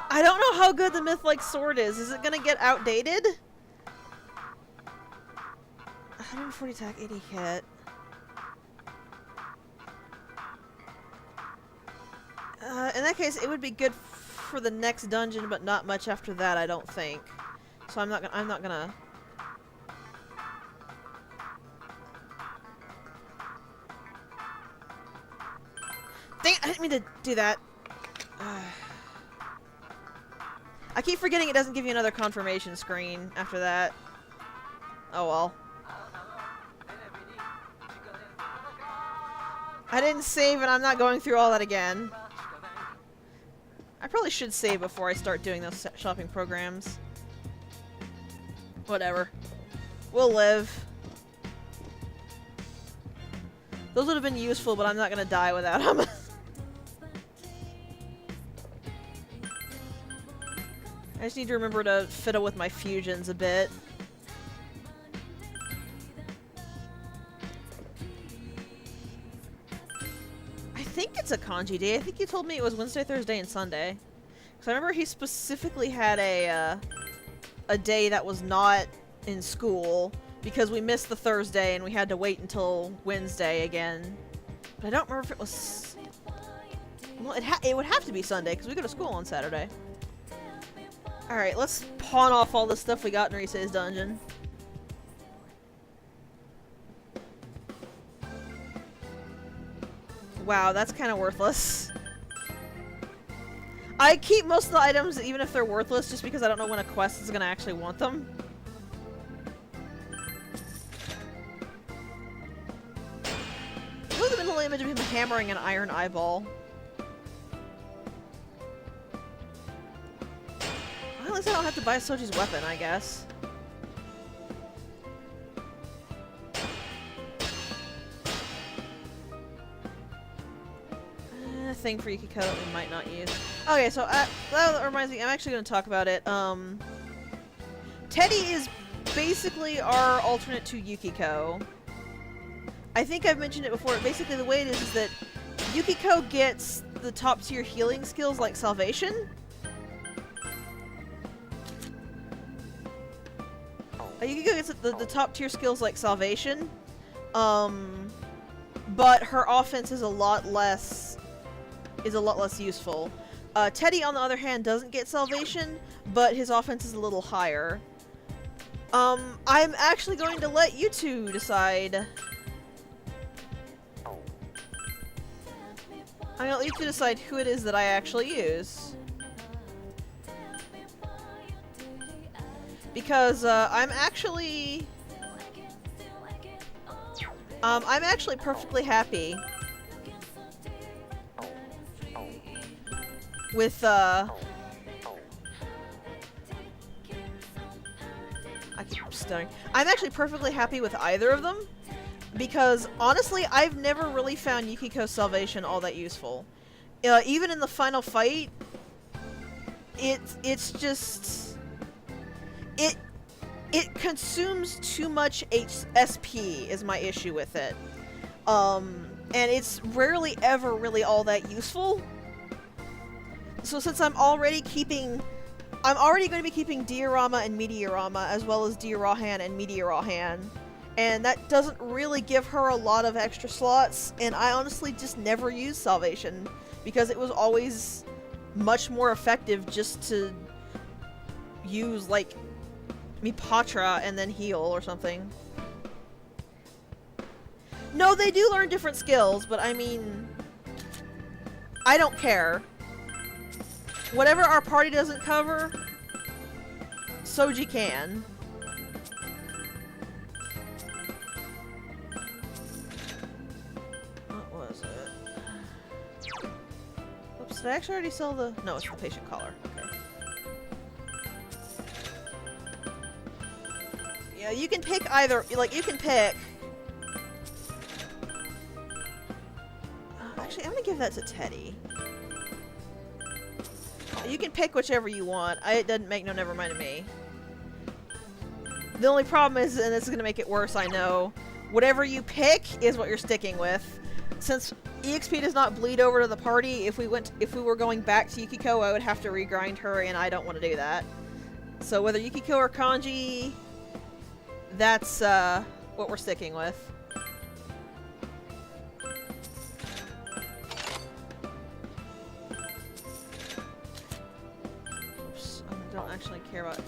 I don't know how good the Myth-like sword is. Is it gonna get outdated? 140 attack, 80 hit. In that case, it would be good for the next dungeon, but not much after that, I don't think. So I'm not gonna. Dang it, I didn't mean to do that. I keep forgetting it doesn't give you another confirmation screen after that. Oh well. I didn't save and I'm not going through all that again. I probably should save before I start doing those shopping programs. Whatever. We'll live. Those would have been useful, but I'm not gonna die without them. I just need to remember to fiddle with my fusions a bit. I think it's a kanji day. I think you told me it was Wednesday, Thursday, and Sunday. Because I remember he specifically had a day that was not in school because we missed the Thursday and we had to wait until Wednesday again. But I don't remember if it was... Well, it would have to be Sunday because we go to school on Saturday. Alright, let's pawn off all the stuff we got in Rise's dungeon. Wow, that's kind of worthless. I keep most of the items even if they're worthless just because I don't know when a quest is going to actually want them. Look at the mental image of him hammering an iron eyeball. Well, at least I don't have to buy Soji's weapon, I guess. Thing for Yukiko that we might not use. Okay, so that reminds me, I'm actually going to talk about it. Teddy is basically our alternate to Yukiko. I think I've mentioned it before. Basically, the way it is that Yukiko gets the top tier healing skills like Salvation. Yukiko gets the top tier skills like Salvation. But her offense is a lot less useful. Teddy, on the other hand, doesn't get Salvation, but his offense is a little higher. I'm actually going to let you two decide. I'm gonna let you two decide who it is that I actually use. Because, I'm actually perfectly happy with, I keep stuttering. I'm actually perfectly happy with either of them. because honestly, I've never really found Yukiko's salvation all that useful. Even in the final fight, it's just it consumes too much SP is my issue with it. And it's rarely ever really all that useful. So since I'm already going to be keeping Diorama and Meteorama, as well as Diorahand and Meteorahan, and that doesn't really give her a lot of extra slots, and I honestly just never used Salvation, because it was always much more effective just to use, like, Mipatra and then heal or something. No, they do learn different skills, but I mean, I don't care. Whatever our party doesn't cover, Soji can. What was it? Oops, did I actually already sell the... No, it's the patient collar. Okay. Yeah, you can pick either... Like, you can pick... Actually, I'm gonna give that to Teddy. You can pick whichever you want. It doesn't make no never mind to me. The only problem is, and this is gonna make it worse, I know, whatever you pick is what you're sticking with. Since EXP does not bleed over to the party, if we were going back to Yukiko, I would have to regrind her, and I don't want to do that. So whether Yukiko or Kanji, that's what we're sticking with. Don't actually care about...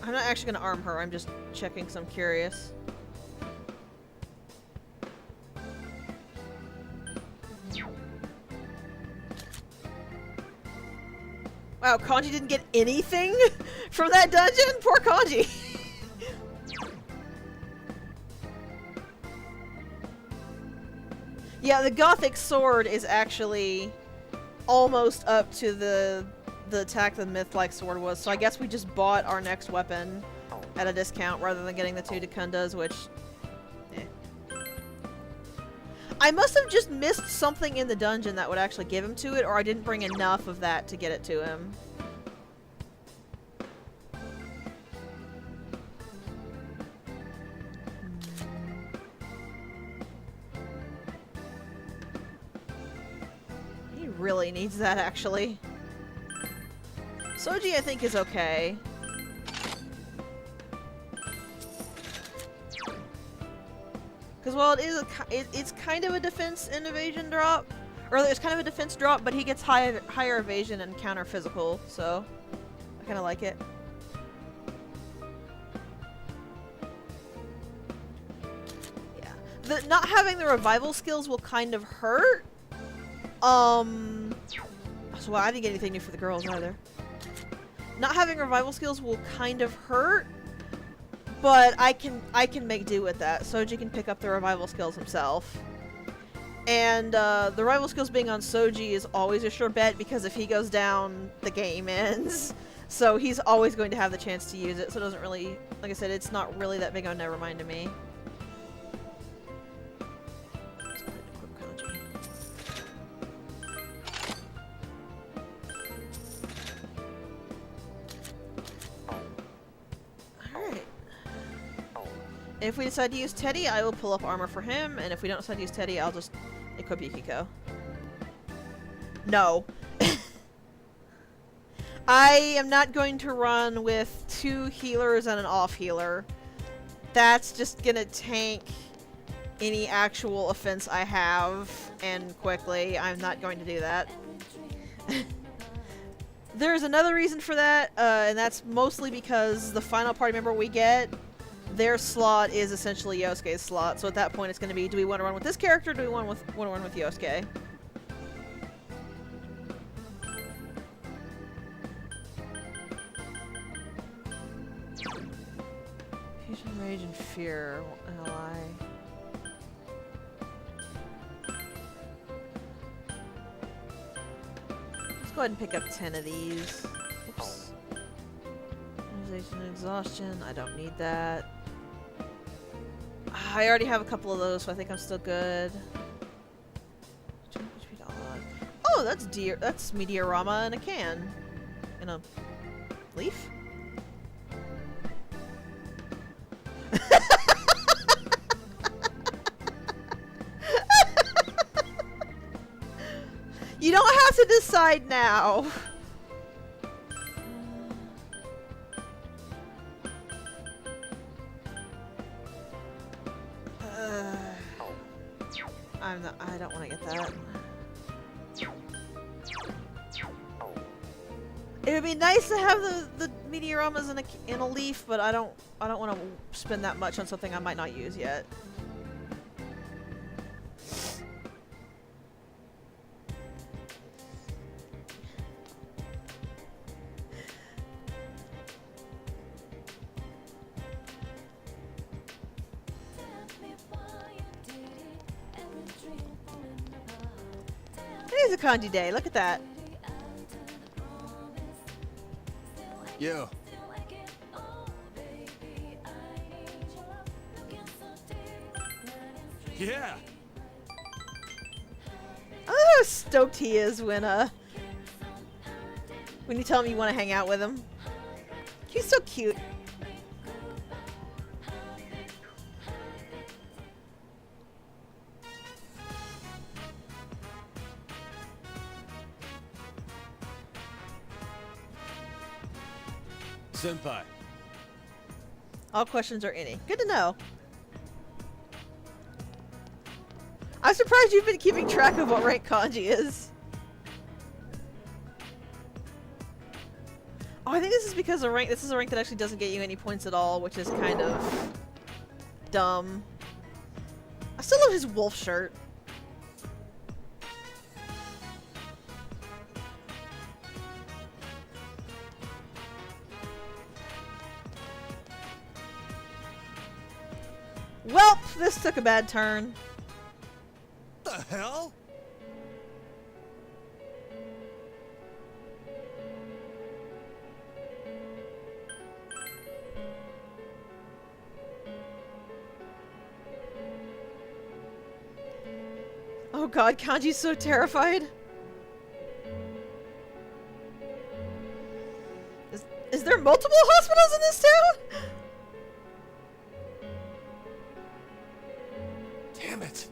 I'm not actually gonna arm her, I'm just checking because I'm curious. Wow, Kanji didn't get anything from that dungeon? Poor Kanji! Yeah, the Gothic sword is actually almost up to the attack the Myth-like sword was, so I guess we just bought our next weapon at a discount rather than getting the two Dekundas, which... eh. I must have just missed something in the dungeon that would actually give him to it, or I didn't bring enough of that to get it to him. He really needs that, actually. Soji, I think, is okay. Because while it is it's kind of a defense and evasion drop, or it's kind of a defense drop, but he gets higher evasion and counter physical, so I kind of like it. Yeah, not having the revival skills will kind of hurt. So I didn't get anything new for the girls either. Not having revival skills will kind of hurt, but I can make do with that. Soji can pick up the revival skills himself. And the revival skills being on Soji is always a sure bet, because if he goes down, the game ends. So he's always going to have the chance to use it, so it doesn't really, like I said, it's not really that big of a nevermind to me. If we decide to use Teddy, I will pull up armor for him, and if we don't decide to use Teddy, I'll just equip Yukiko. No. I am not going to run with 2 healers and an off healer. That's just gonna tank any actual offense I have, and quickly. I'm not going to do that. There's another reason for that, and that's mostly because the final party member we get, their slot is essentially Yosuke's slot, so at that point it's going to be, do we want to run with this character, or do we want to run with Yosuke? Fusion, Rage, and Fear, ally. Let's go ahead and pick up 10 of these. Oops. Organization and Exhaustion, I don't need that. I already have a couple of those, so I think I'm still good. Oh, that's that's Meteorama in a can. In a leaf? You don't have to decide now. I don't want to get that. It would be nice to have the Meteoramas in a leaf, but I don't want to spend that much on something I might not use yet. It is a kanji day. Look at that. Yo. Yeah. Oh, how stoked he is when you tell him you want to hang out with him. He's so cute. Senpai. All questions are any. Good to know. I'm surprised you've been keeping track of what rank kanji is. Oh, I think this is because this is a rank that actually doesn't get you any points at all, which is kind of dumb. I still love his wolf shirt. Welp, this took a bad turn. The hell? Oh god, Kanji's so terrified. Is there multiple hospitals in this town? Damn it.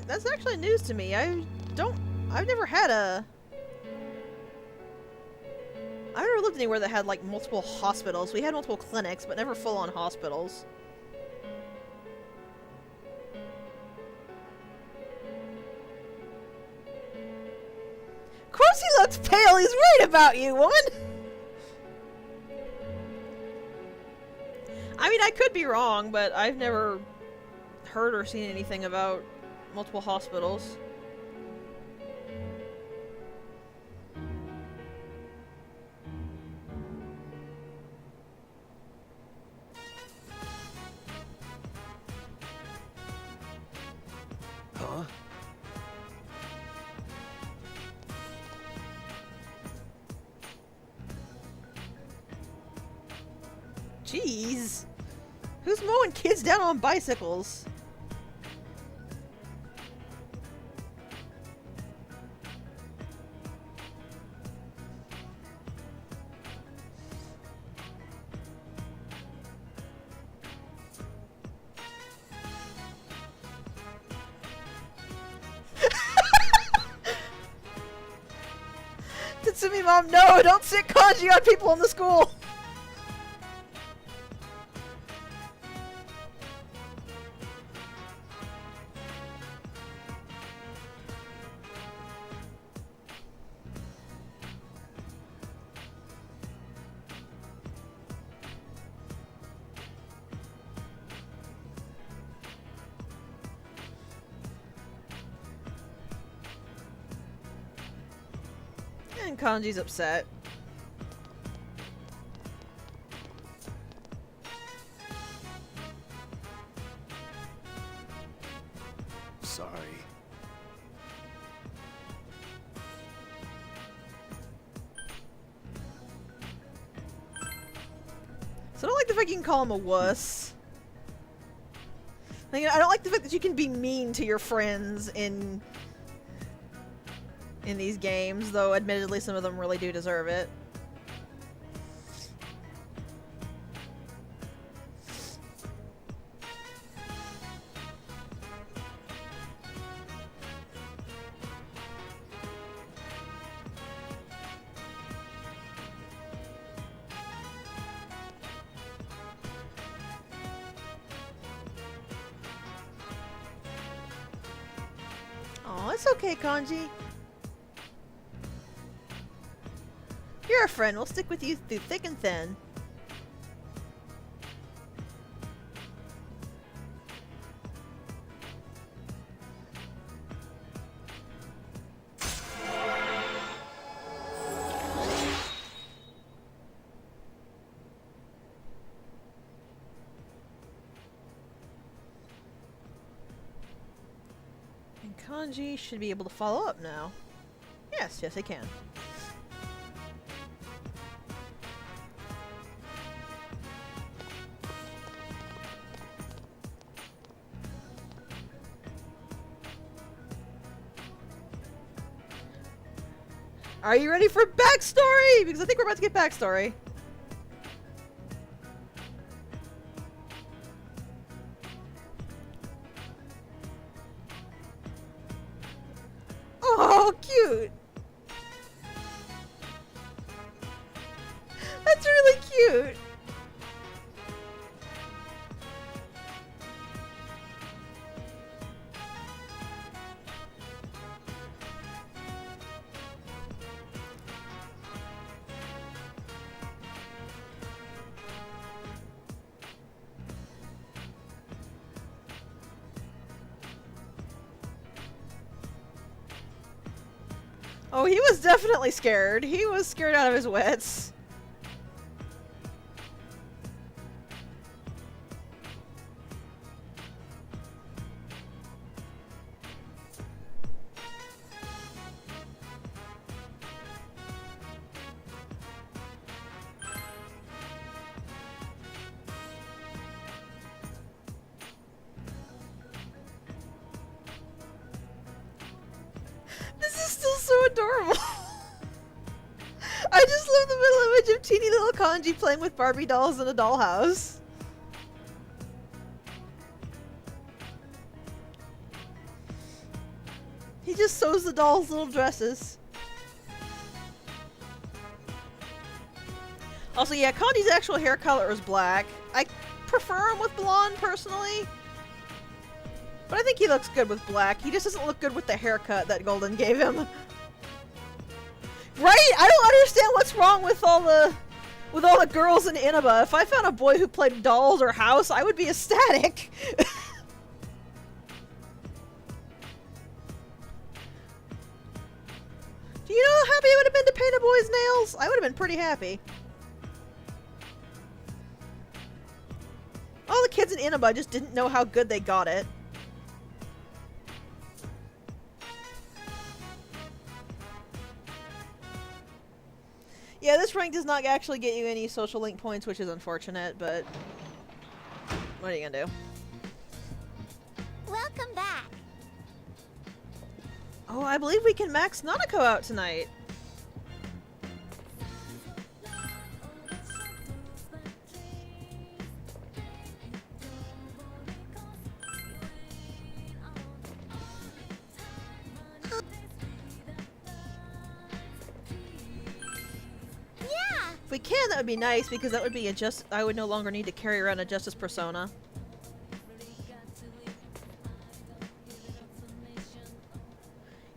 That's actually news to me. I've never had I've never lived anywhere that had like multiple hospitals. We had multiple clinics, but never full-on hospitals. Of course he looks pale. He's worried about you, woman. I mean, I could be wrong, but I've never heard or seen anything about multiple hospitals. Huh? Jeez. Who's mowing kids down on bicycles? Tatsumi mom, no! Don't sit kanji on people in the school! And Kanji's upset. sorry. So I don't like the fact you can call him a wuss. I don't like the fact that you can be mean to your friends in these games, though admittedly some of them really do deserve it. Oh, it's okay, Kanji. You're a friend. We'll stick with you through thick and thin. And Kanji should be able to follow up now. Yes, yes, I can. Are you ready for backstory? Because I think we're about to get backstory. Oh, cute. That's really cute. Oh, he was definitely scared. He was scared out of his wits. This is still so adorable. I just love the middle image of teeny little Kanji playing with Barbie dolls in a dollhouse. He just sews the dolls' little dresses. Also, yeah, Kanji's actual hair color is black. I prefer him with blonde, personally. But I think he looks good with black. He just doesn't look good with the haircut that Golden gave him. Right? I don't understand what's wrong with all the girls in Inaba. If I found a boy who played dolls or house, I would be ecstatic. Do you know how happy I would have been to paint a boy's nails? I would have been pretty happy. All the kids in Inaba just didn't know how good they got it. Yeah, this rank does not actually get you any social link points, which is unfortunate, but what are you gonna do? Welcome back. Oh, I believe we can max Nanako out tonight. If we can, that would be nice, because that would be I would no longer need to carry around a Justice persona.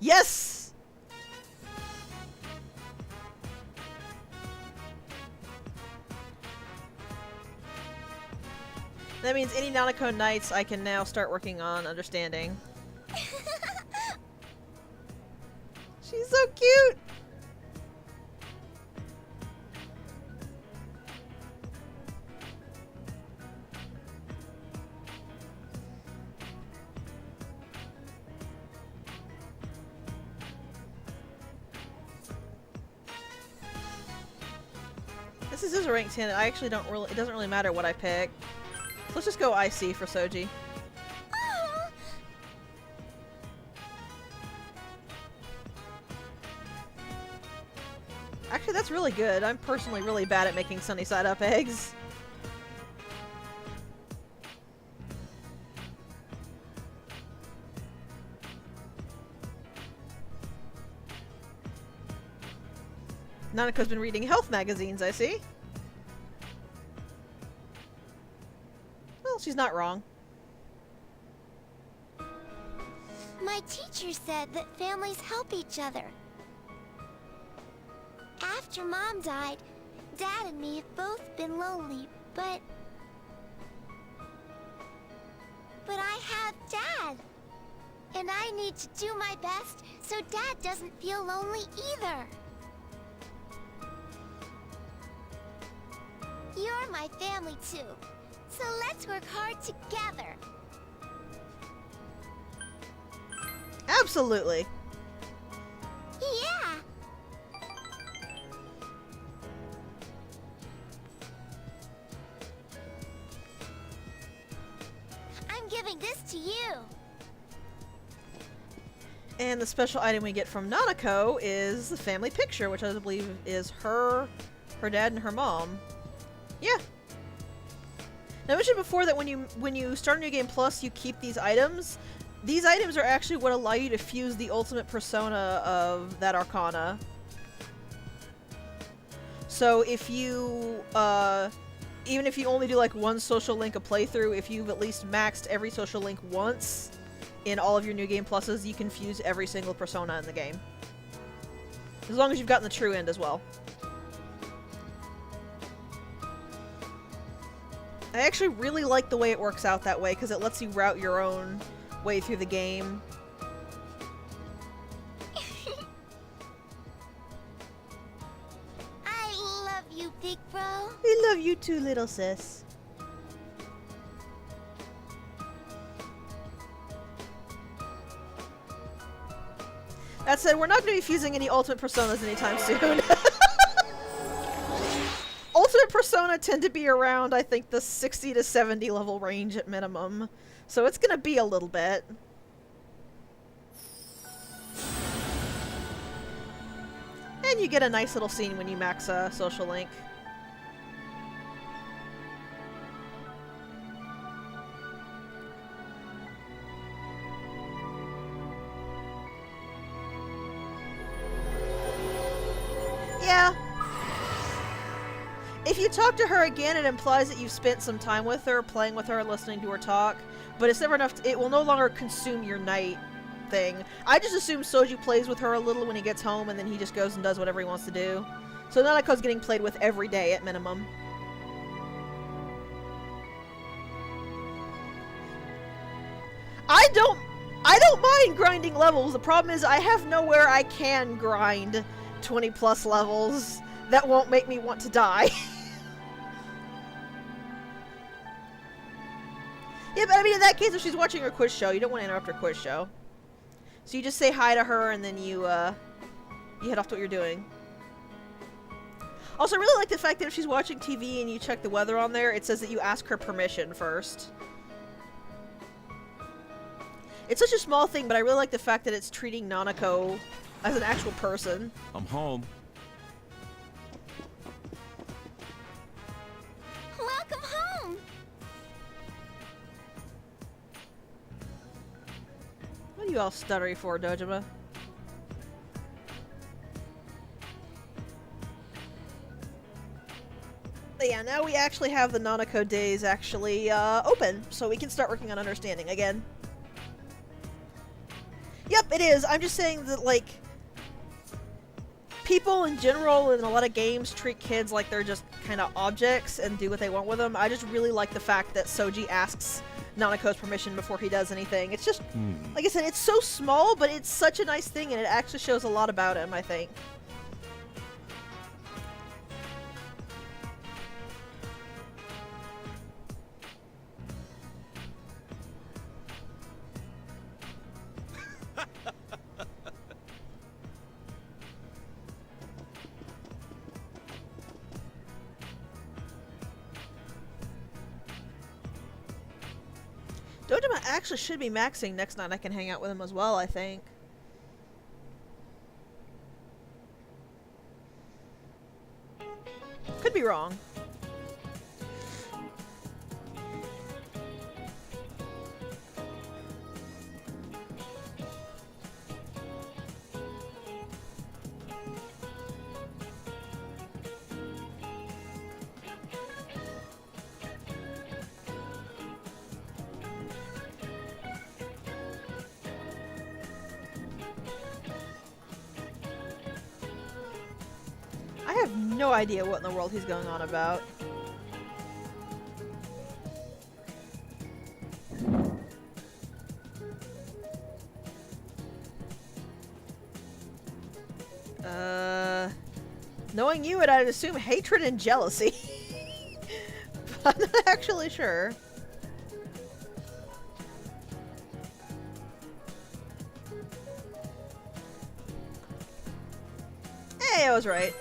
Yes! That means any Nanako Nights I can now start working on understanding. She's so cute! This is a rank 10. I actually don't really. It doesn't really matter what I pick. So let's just go IC for Soji. Oh, Actually, that's really good. I'm personally really bad at making sunny side up eggs. Nanako's been reading health magazines, I see. Well, she's not wrong. my teacher said that families help each other. After Mom died, Dad and me have both been lonely, but I have Dad. And I need to do my best so Dad doesn't feel lonely either. You're my family too, so let's work hard together. Absolutely. Yeah. I'm giving this to you. And the special item we get from Nanako is the family picture, which I believe is her dad, and her mom. Yeah. Now, I mentioned before that when you start a new game plus, you keep these items. These items are actually what allow you to fuse the ultimate persona of that Arcana. So if you, even if you only do like one social link a playthrough, if you've at least maxed every social link once in all of your new game pluses, you can fuse every single persona in the game. As long as you've gotten the true end as well. I actually really like the way it works out that way, because it lets you route your own way through the game. I love you, big bro. We love you too, little sis. That said, we're not going to be fusing any Ultimate Personas anytime soon. Ultimate Persona tend to be around, I think, the 60 to 70 level range at minimum. So it's going to be a little bit. And you get a nice little scene when you max a social link. Yeah. If you talk to her again, it implies that you've spent some time with her, playing with her, listening to her talk, but it's never enough it will no longer consume your night thing. I just assume Soji plays with her a little when he gets home, and then he just goes and does whatever he wants to do. So Nanako's getting played with every day at minimum. I don't mind grinding levels. The problem is I have nowhere I can grind 20 plus levels that won't make me want to die. Yeah, but I mean, in that case, if she's watching her quiz show, you don't want to interrupt her quiz show. So you just say hi to her, and then you head off to what you're doing. Also, I really like the fact that if she's watching TV and you check the weather on there, it says that you ask her permission first. It's such a small thing, but I really like the fact that it's treating Nanako as an actual person. I'm home. Welcome home. What are you all stuttery for, Dojima? But yeah, now we actually have the Nanako days actually open, so we can start working on understanding again. Yep, it is. I'm just saying that, like, people in general in a lot of games treat kids like they're just kind of objects and do what they want with them. I just really like the fact that Soji asks Nanako's permission before he does anything. It's just, like I said, it's so small, but it's such a nice thing, and it actually shows a lot about him, I think. Dojima actually should be maxing next night. I can hang out with him as well, I think. Could be wrong. I have no idea what in the world he's going on about. Knowing you, I'd assume hatred and jealousy. But I'm not actually sure. Hey, I was right.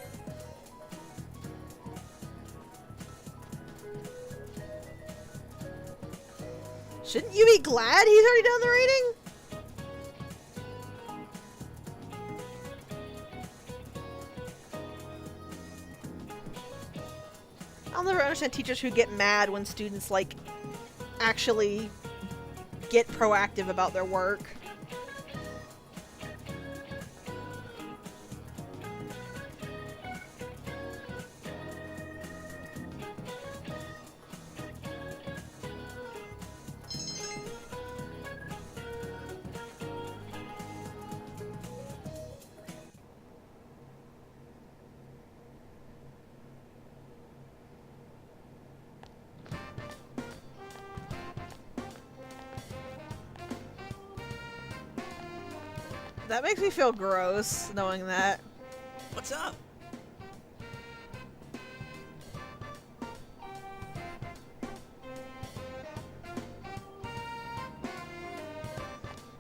Shouldn't you be glad he's already done the reading? I'll never understand teachers who get mad when students, like, actually get proactive about their work. That makes me feel gross, knowing that. What's up?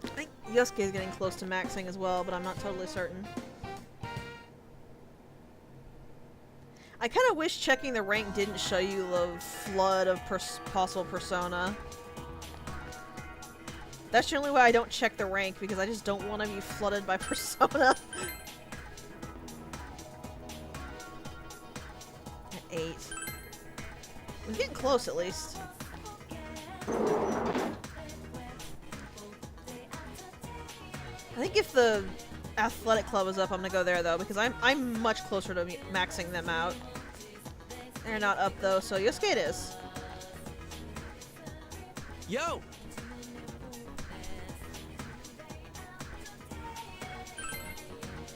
I think Yosuke is getting close to maxing as well, but I'm not totally certain. I kind of wish checking the rank didn't show you the flood of possible persona. That's the only way I don't check the rank, because I just don't want to be flooded by persona. At 8. We're getting close, at least. I think if the athletic club is up, I'm gonna go there though, because I'm much closer to maxing them out. They're not up though, so Yosuke it is. Yo!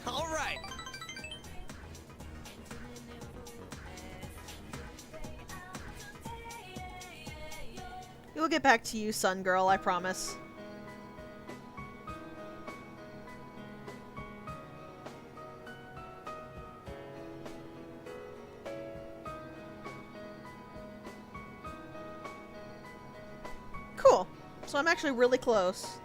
All right. We'll get back to you, Sun Girl, I promise. Cool. So I'm actually really close.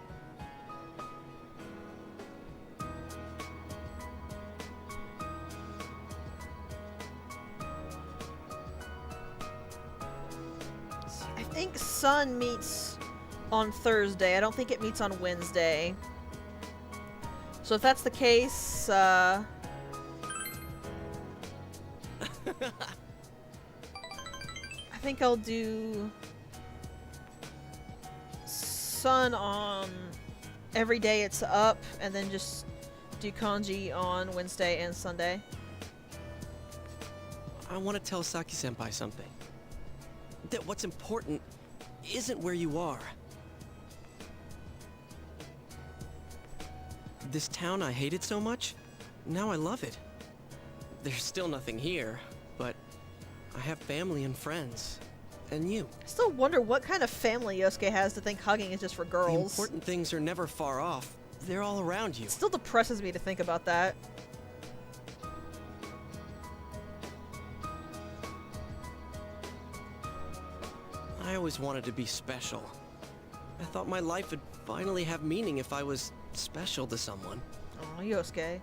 I think Sun meets on Thursday. I don't think it meets on Wednesday. So if that's the case, I think I'll do Sun on every day it's up, and then just do Kanji on Wednesday and Sunday. I want to tell Saki-senpai something. That what's important isn't where you are. This town I hated so much, now I love it. There's still nothing here, but I have family and friends. And you. I still wonder what kind of family Yosuke has to think hugging is just for girls. The important things are never far off. They're all around you. It still depresses me to think about that. I always wanted to be special. I thought my life would finally have meaning if I was special to someone. Oh, Yosuke.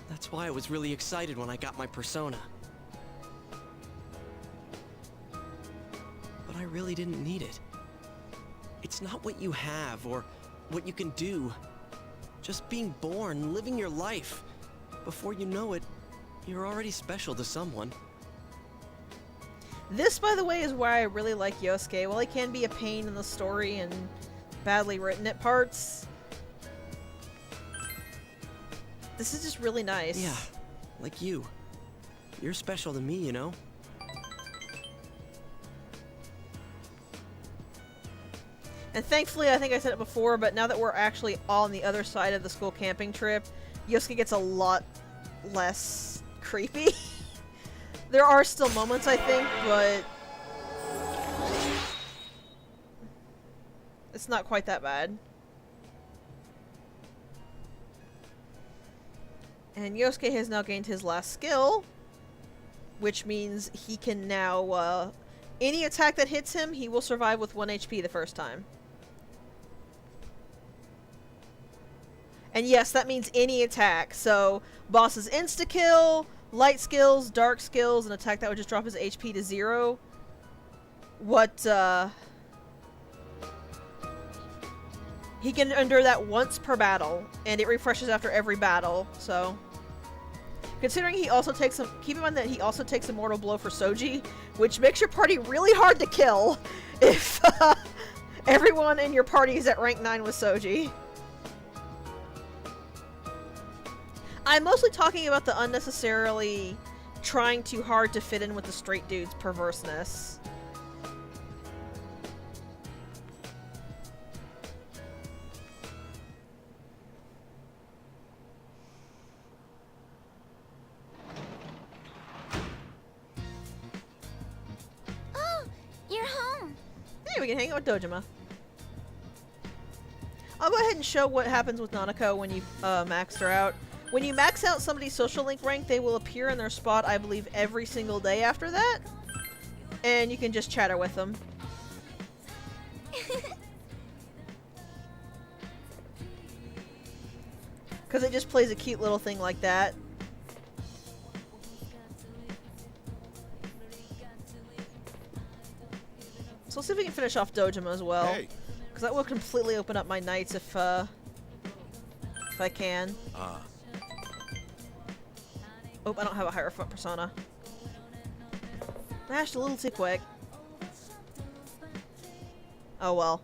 That's why I was really excited when I got my persona. But I really didn't need it. It's not what you have or what you can do. Just being born, living your life. Before you know it, you're already special to someone. This, by the way, is why I really like Yosuke. While he can be a pain in the story and badly written at parts, this is just really nice. Yeah, like you. You're special to me, you know? And thankfully, I think I said it before, but now that we're actually on the other side of the school camping trip, Yosuke gets a lot less creepy. There are still moments, I think, but it's not quite that bad. And Yosuke has now gained his last skill, which means he can now, any attack that hits him, he will survive with 1 HP the first time. And yes, that means any attack. So, boss's insta-kill, light skills, dark skills, an attack that would just drop his HP to 0. He can endure that once per battle, and it refreshes after every battle, so... Considering he also takes keep in mind that he also takes a mortal blow for Soji, which makes your party really hard to kill if everyone in your party is at rank 9 with Soji. I'm mostly talking about the unnecessarily trying too hard to fit in with the straight dude's perverseness. Oh, you're home. Hey, we can hang out with Dojima. I'll go ahead and show what happens with Nanako when you maxed her out. When you max out somebody's social link rank, they will appear in their spot, I believe, every single day after that. And you can just chatter with them. Because it just plays a cute little thing like that. So let's see if we can finish off Dojima as well. Because that will completely open up my nights if I can. Oh, I don't have a Hierophant persona. Dashed a little too quick. Oh well.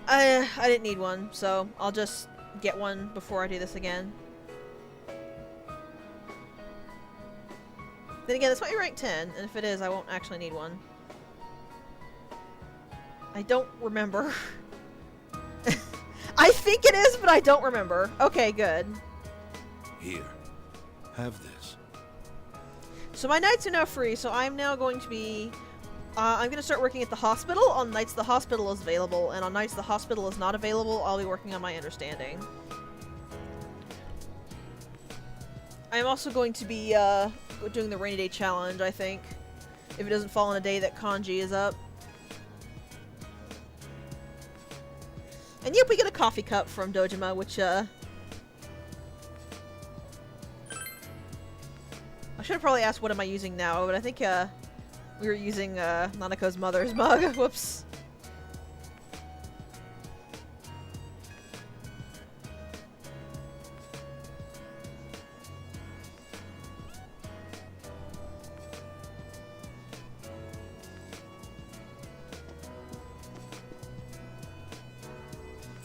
I didn't need one, so I'll just get one before I do this again. Then again, this might be rank 10, and if it is, I won't actually need one. I don't remember. I think it is, but I don't remember. Okay, good. Here, have this. So my nights are now free, so I'm now going to be... I'm going to start working at the hospital on nights the hospital is available, and on nights the hospital is not available, I'll be working on my understanding. I'm also going to be doing the rainy day challenge, I think, if it doesn't fall on a day that kanji is up. And yep, we get a coffee cup from Dojima, which, I should have probably asked what am I using now, but I think, we were using, Nanako's mother's mug. Whoops.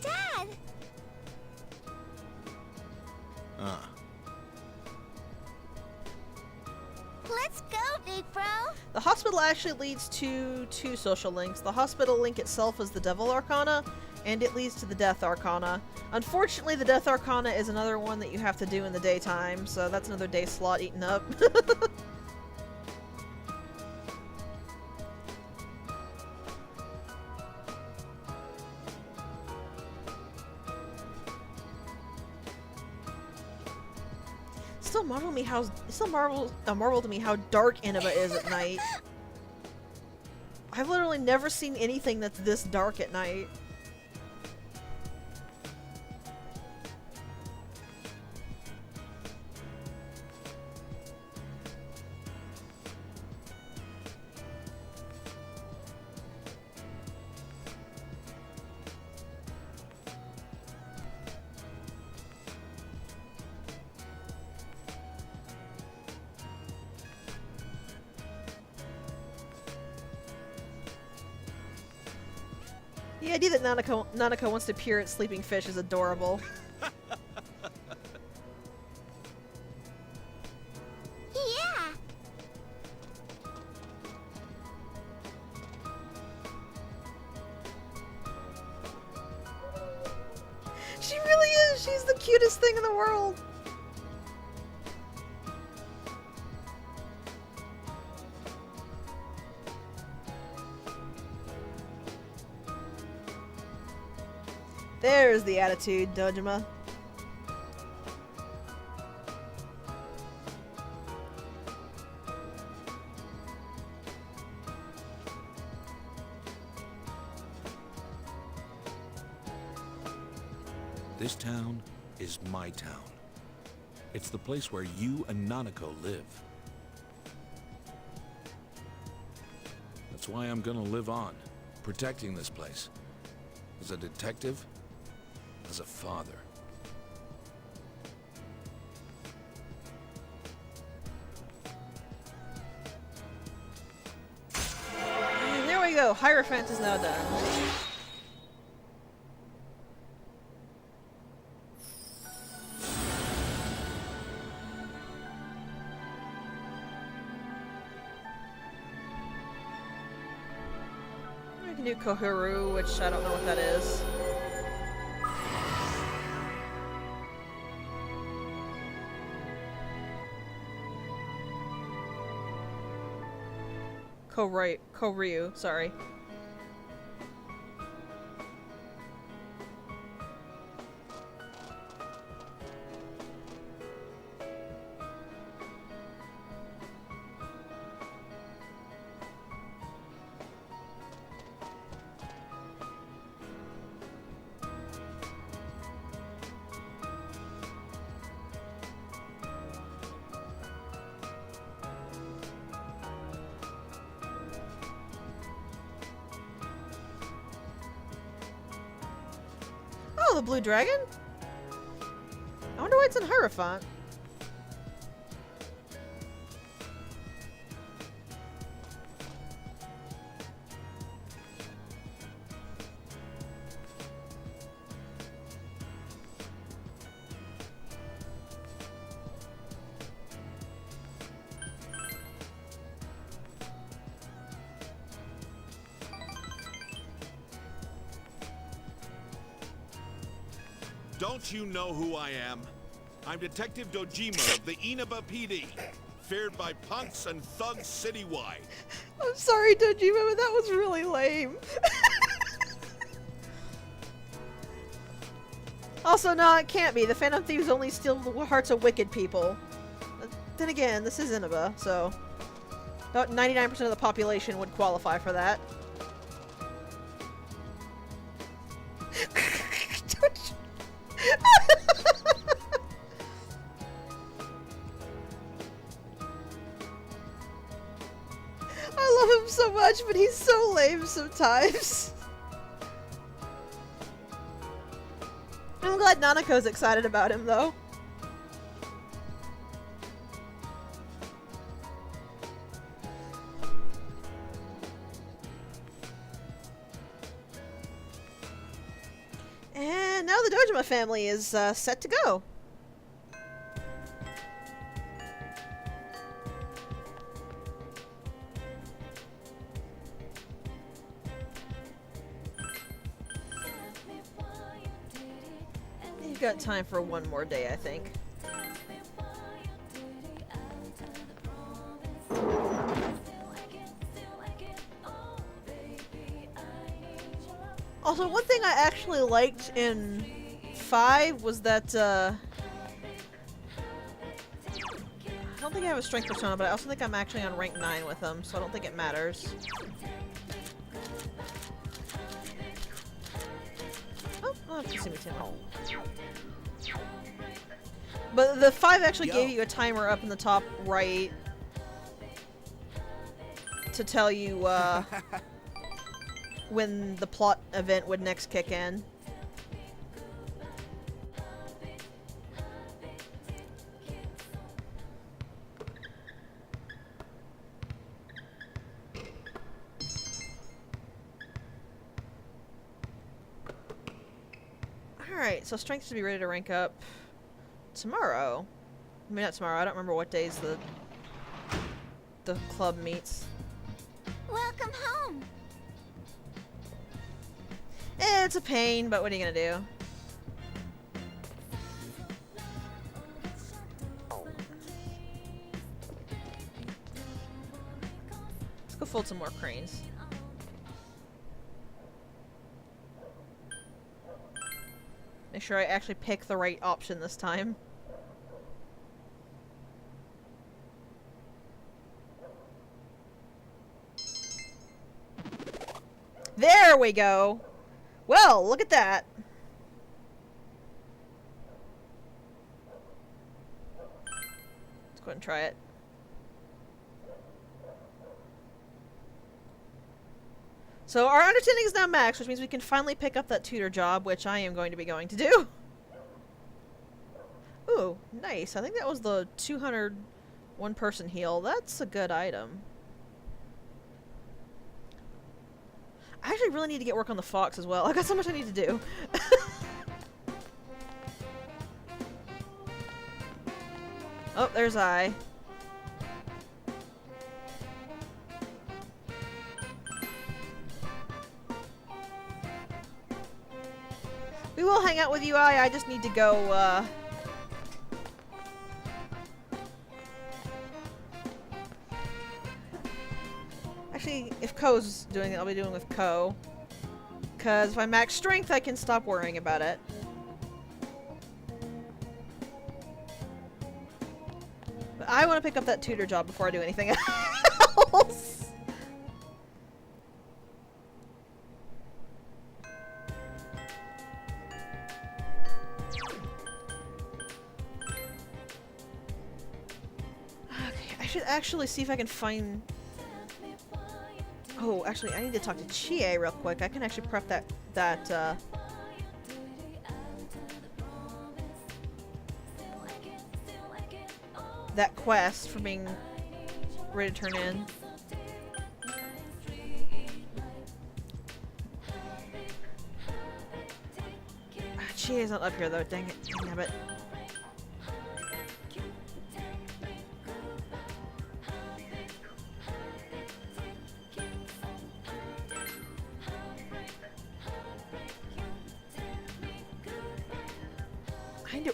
Dad! Let's go, big bro. The hospital actually leads to 2 social links. The hospital link itself is the Devil Arcana, and it leads to the Death Arcana. Unfortunately, the Death Arcana is another one that you have to do in the daytime, so that's another day slot eaten up. Still marvel to me how dark Inaba is at night. I've literally never seen anything that's this dark at night. The idea that Nanako wants to peer at sleeping fish is adorable. Yeah. She really is! She's the cutest thing in the world! There's the attitude, Dojima. This town is my town. It's the place where you and Nanako live. That's why I'm gonna live on, protecting this place. As a detective, as a father. And there we go, Hierophant is now done. We can do Kohuru, which I don't know what that is. Koryu, sorry. Oh, the blue dragon? I wonder why it's in Hierophant. Don't you know who I am? I'm Detective Dojima of the Inaba PD, feared by punks and thugs citywide. I'm sorry, Dojima, but that was really lame. Also, no, it can't be. The Phantom Thieves only steal the hearts of wicked people. Then again, this is Inaba, so about 99% of the population would qualify for that. I love him so much, but he's so lame sometimes. I'm glad Nanako's excited about him, though. And now the Dojima family is set to go. You've got time for one more day, I think. Also, one thing I actually liked in 5 was that, I don't think I have a strength persona, but I also think I'm actually on rank 9 with them, so I don't think it matters. Oh, I'll have to see me too. But the 5 actually gave you a timer up in the top right to tell you, when the plot event would next kick in. Alright, so strength should be ready to rank up tomorrow. I mean, not tomorrow. I don't remember what days the club meets. Welcome home. It's a pain, but what are you gonna do? Let's go fold some more cranes. Make sure I actually pick the right option this time. There we go! Well, look at that! Let's go ahead and try it. So our understanding is now max, which means we can finally pick up that tutor job, which I am going to be going to do. Ooh, nice. I think that was the 200 one-person heal. That's a good item. I actually really need to get work on the fox as well. I got so much I need to do. Oh, there's I. We will hang out with you, I just need to go, Actually, if Ko's doing it, I'll be doing it with Ko. Because if I max strength, I can stop worrying about it. But I want to pick up that tutor job before I do anything else. I should actually see if I can find... Oh, actually, I need to talk to Chie real quick. I can actually prep that quest for being ready to turn in. Chie's not up here, though. Dang it. Damn it.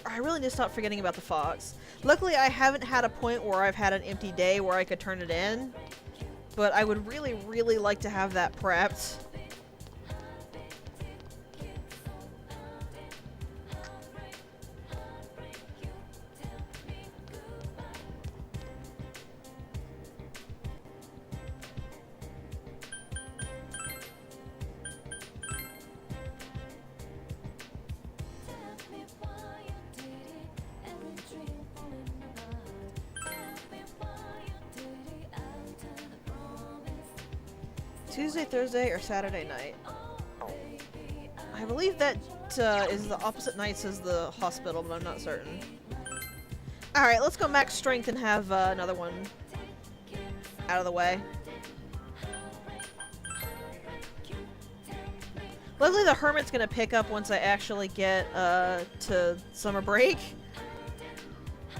I really need to stop forgetting about the fox. Luckily, I haven't had a point where I've had an empty day where I could turn it in. But I would really, really like to have that prepped. Tuesday, Thursday, or Saturday night. I believe that is the opposite nights as the hospital, but I'm not certain. Alright, let's go max strength and have another one out of the way. Luckily, the Hermit's gonna pick up once I actually get to summer break.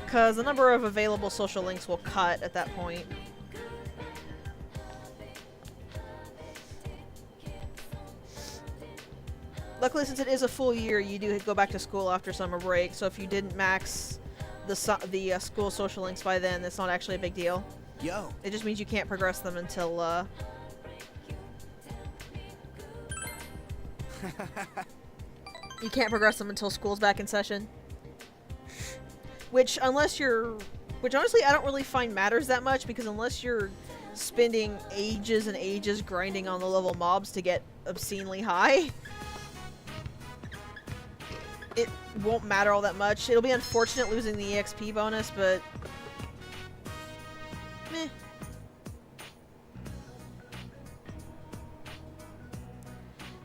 Because the number of available social links will cut at that point. Luckily, since it is a full year, you do go back to school after summer break, so if you didn't max the school social links by then, it's not actually a big deal. Yo. It just means you can't progress them until, you can't progress them until school's back in session. Which honestly, I don't really find matters that much, because unless you're spending ages and ages grinding on the level mobs to get obscenely high, it won't matter all that much. It'll be unfortunate losing the EXP bonus, but meh.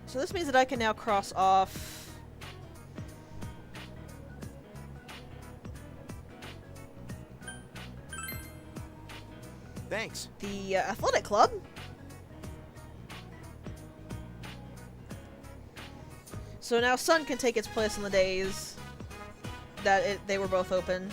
So this means that I can now cross off Thanks. the athletic club. So now Sun can take its place on the days that they were both open.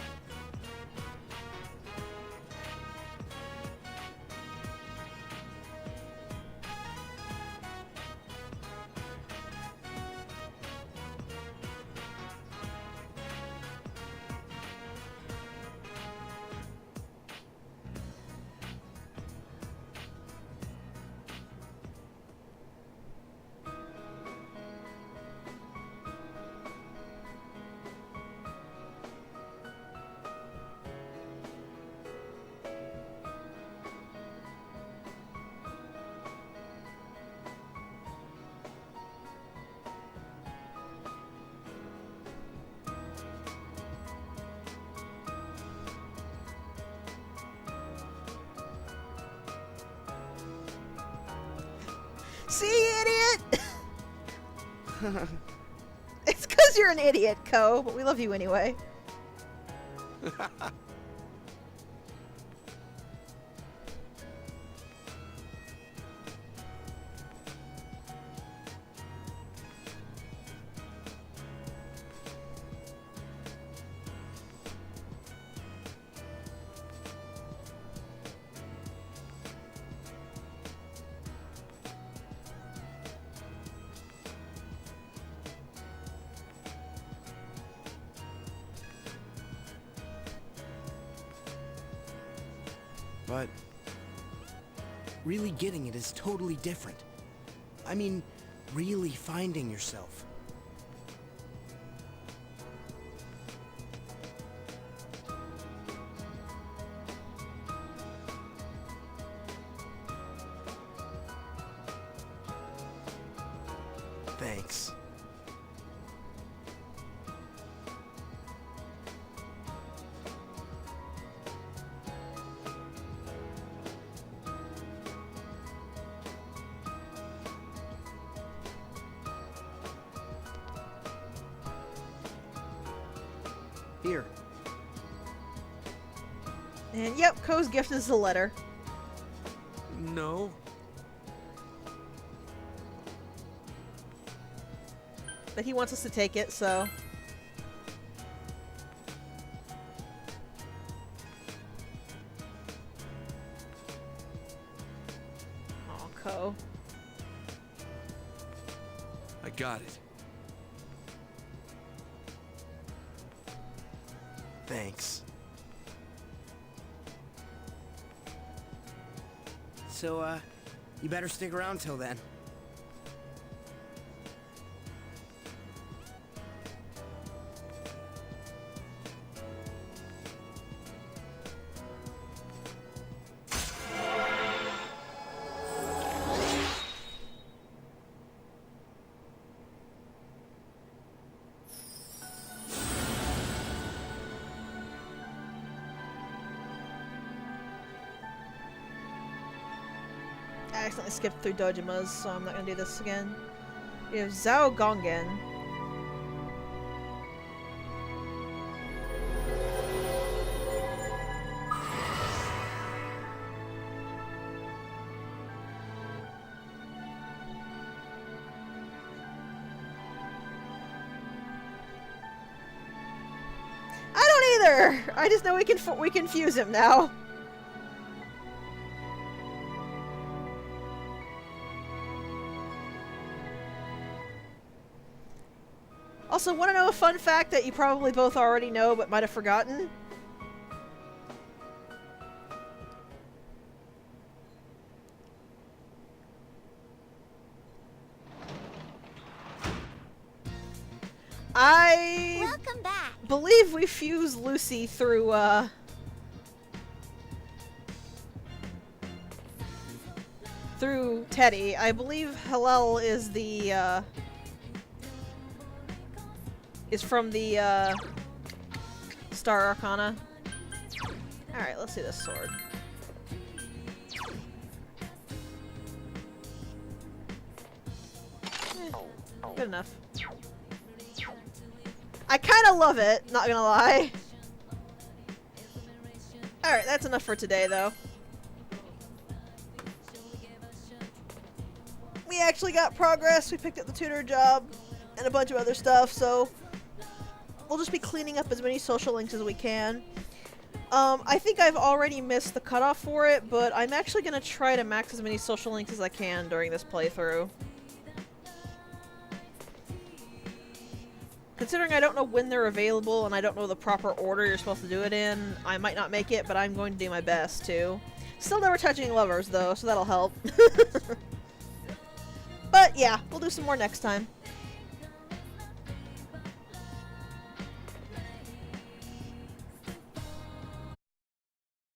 See, idiot! It's because you're an idiot, Ko, but we love you anyway. But really getting it is totally different. I mean, really finding yourself. Thanks. Here. And yep, Ko's gift is the letter. No. But he wants us to take it, so... Aw, Ko. I got it. Thanks. So, you better stick around till then. I accidentally skipped through Dojima's, so I'm not gonna do this again. We have Zhao Gongen. I don't either! I just know we can fuse him now. Also, want to know a fun fact that you probably both already know but might have forgotten? I Welcome back. believe we fused Lucy through, through Teddy. I believe Hillel is the, is from the, Star Arcana. Alright, let's see this sword. Good enough. I kinda love it, not gonna lie. Alright, that's enough for today, though. We actually got progress, we picked up the tutor job. and a bunch of other stuff, so we'll just be cleaning up as many social links as we can. I think I've already missed the cutoff for it, but I'm actually going to try to max as many social links as I can during this playthrough. Considering I don't know when they're available and I don't know the proper order you're supposed to do it in, I might not make it, but I'm going to do my best to. Still never touching lovers, though, so that'll help. But yeah, we'll do some more next time.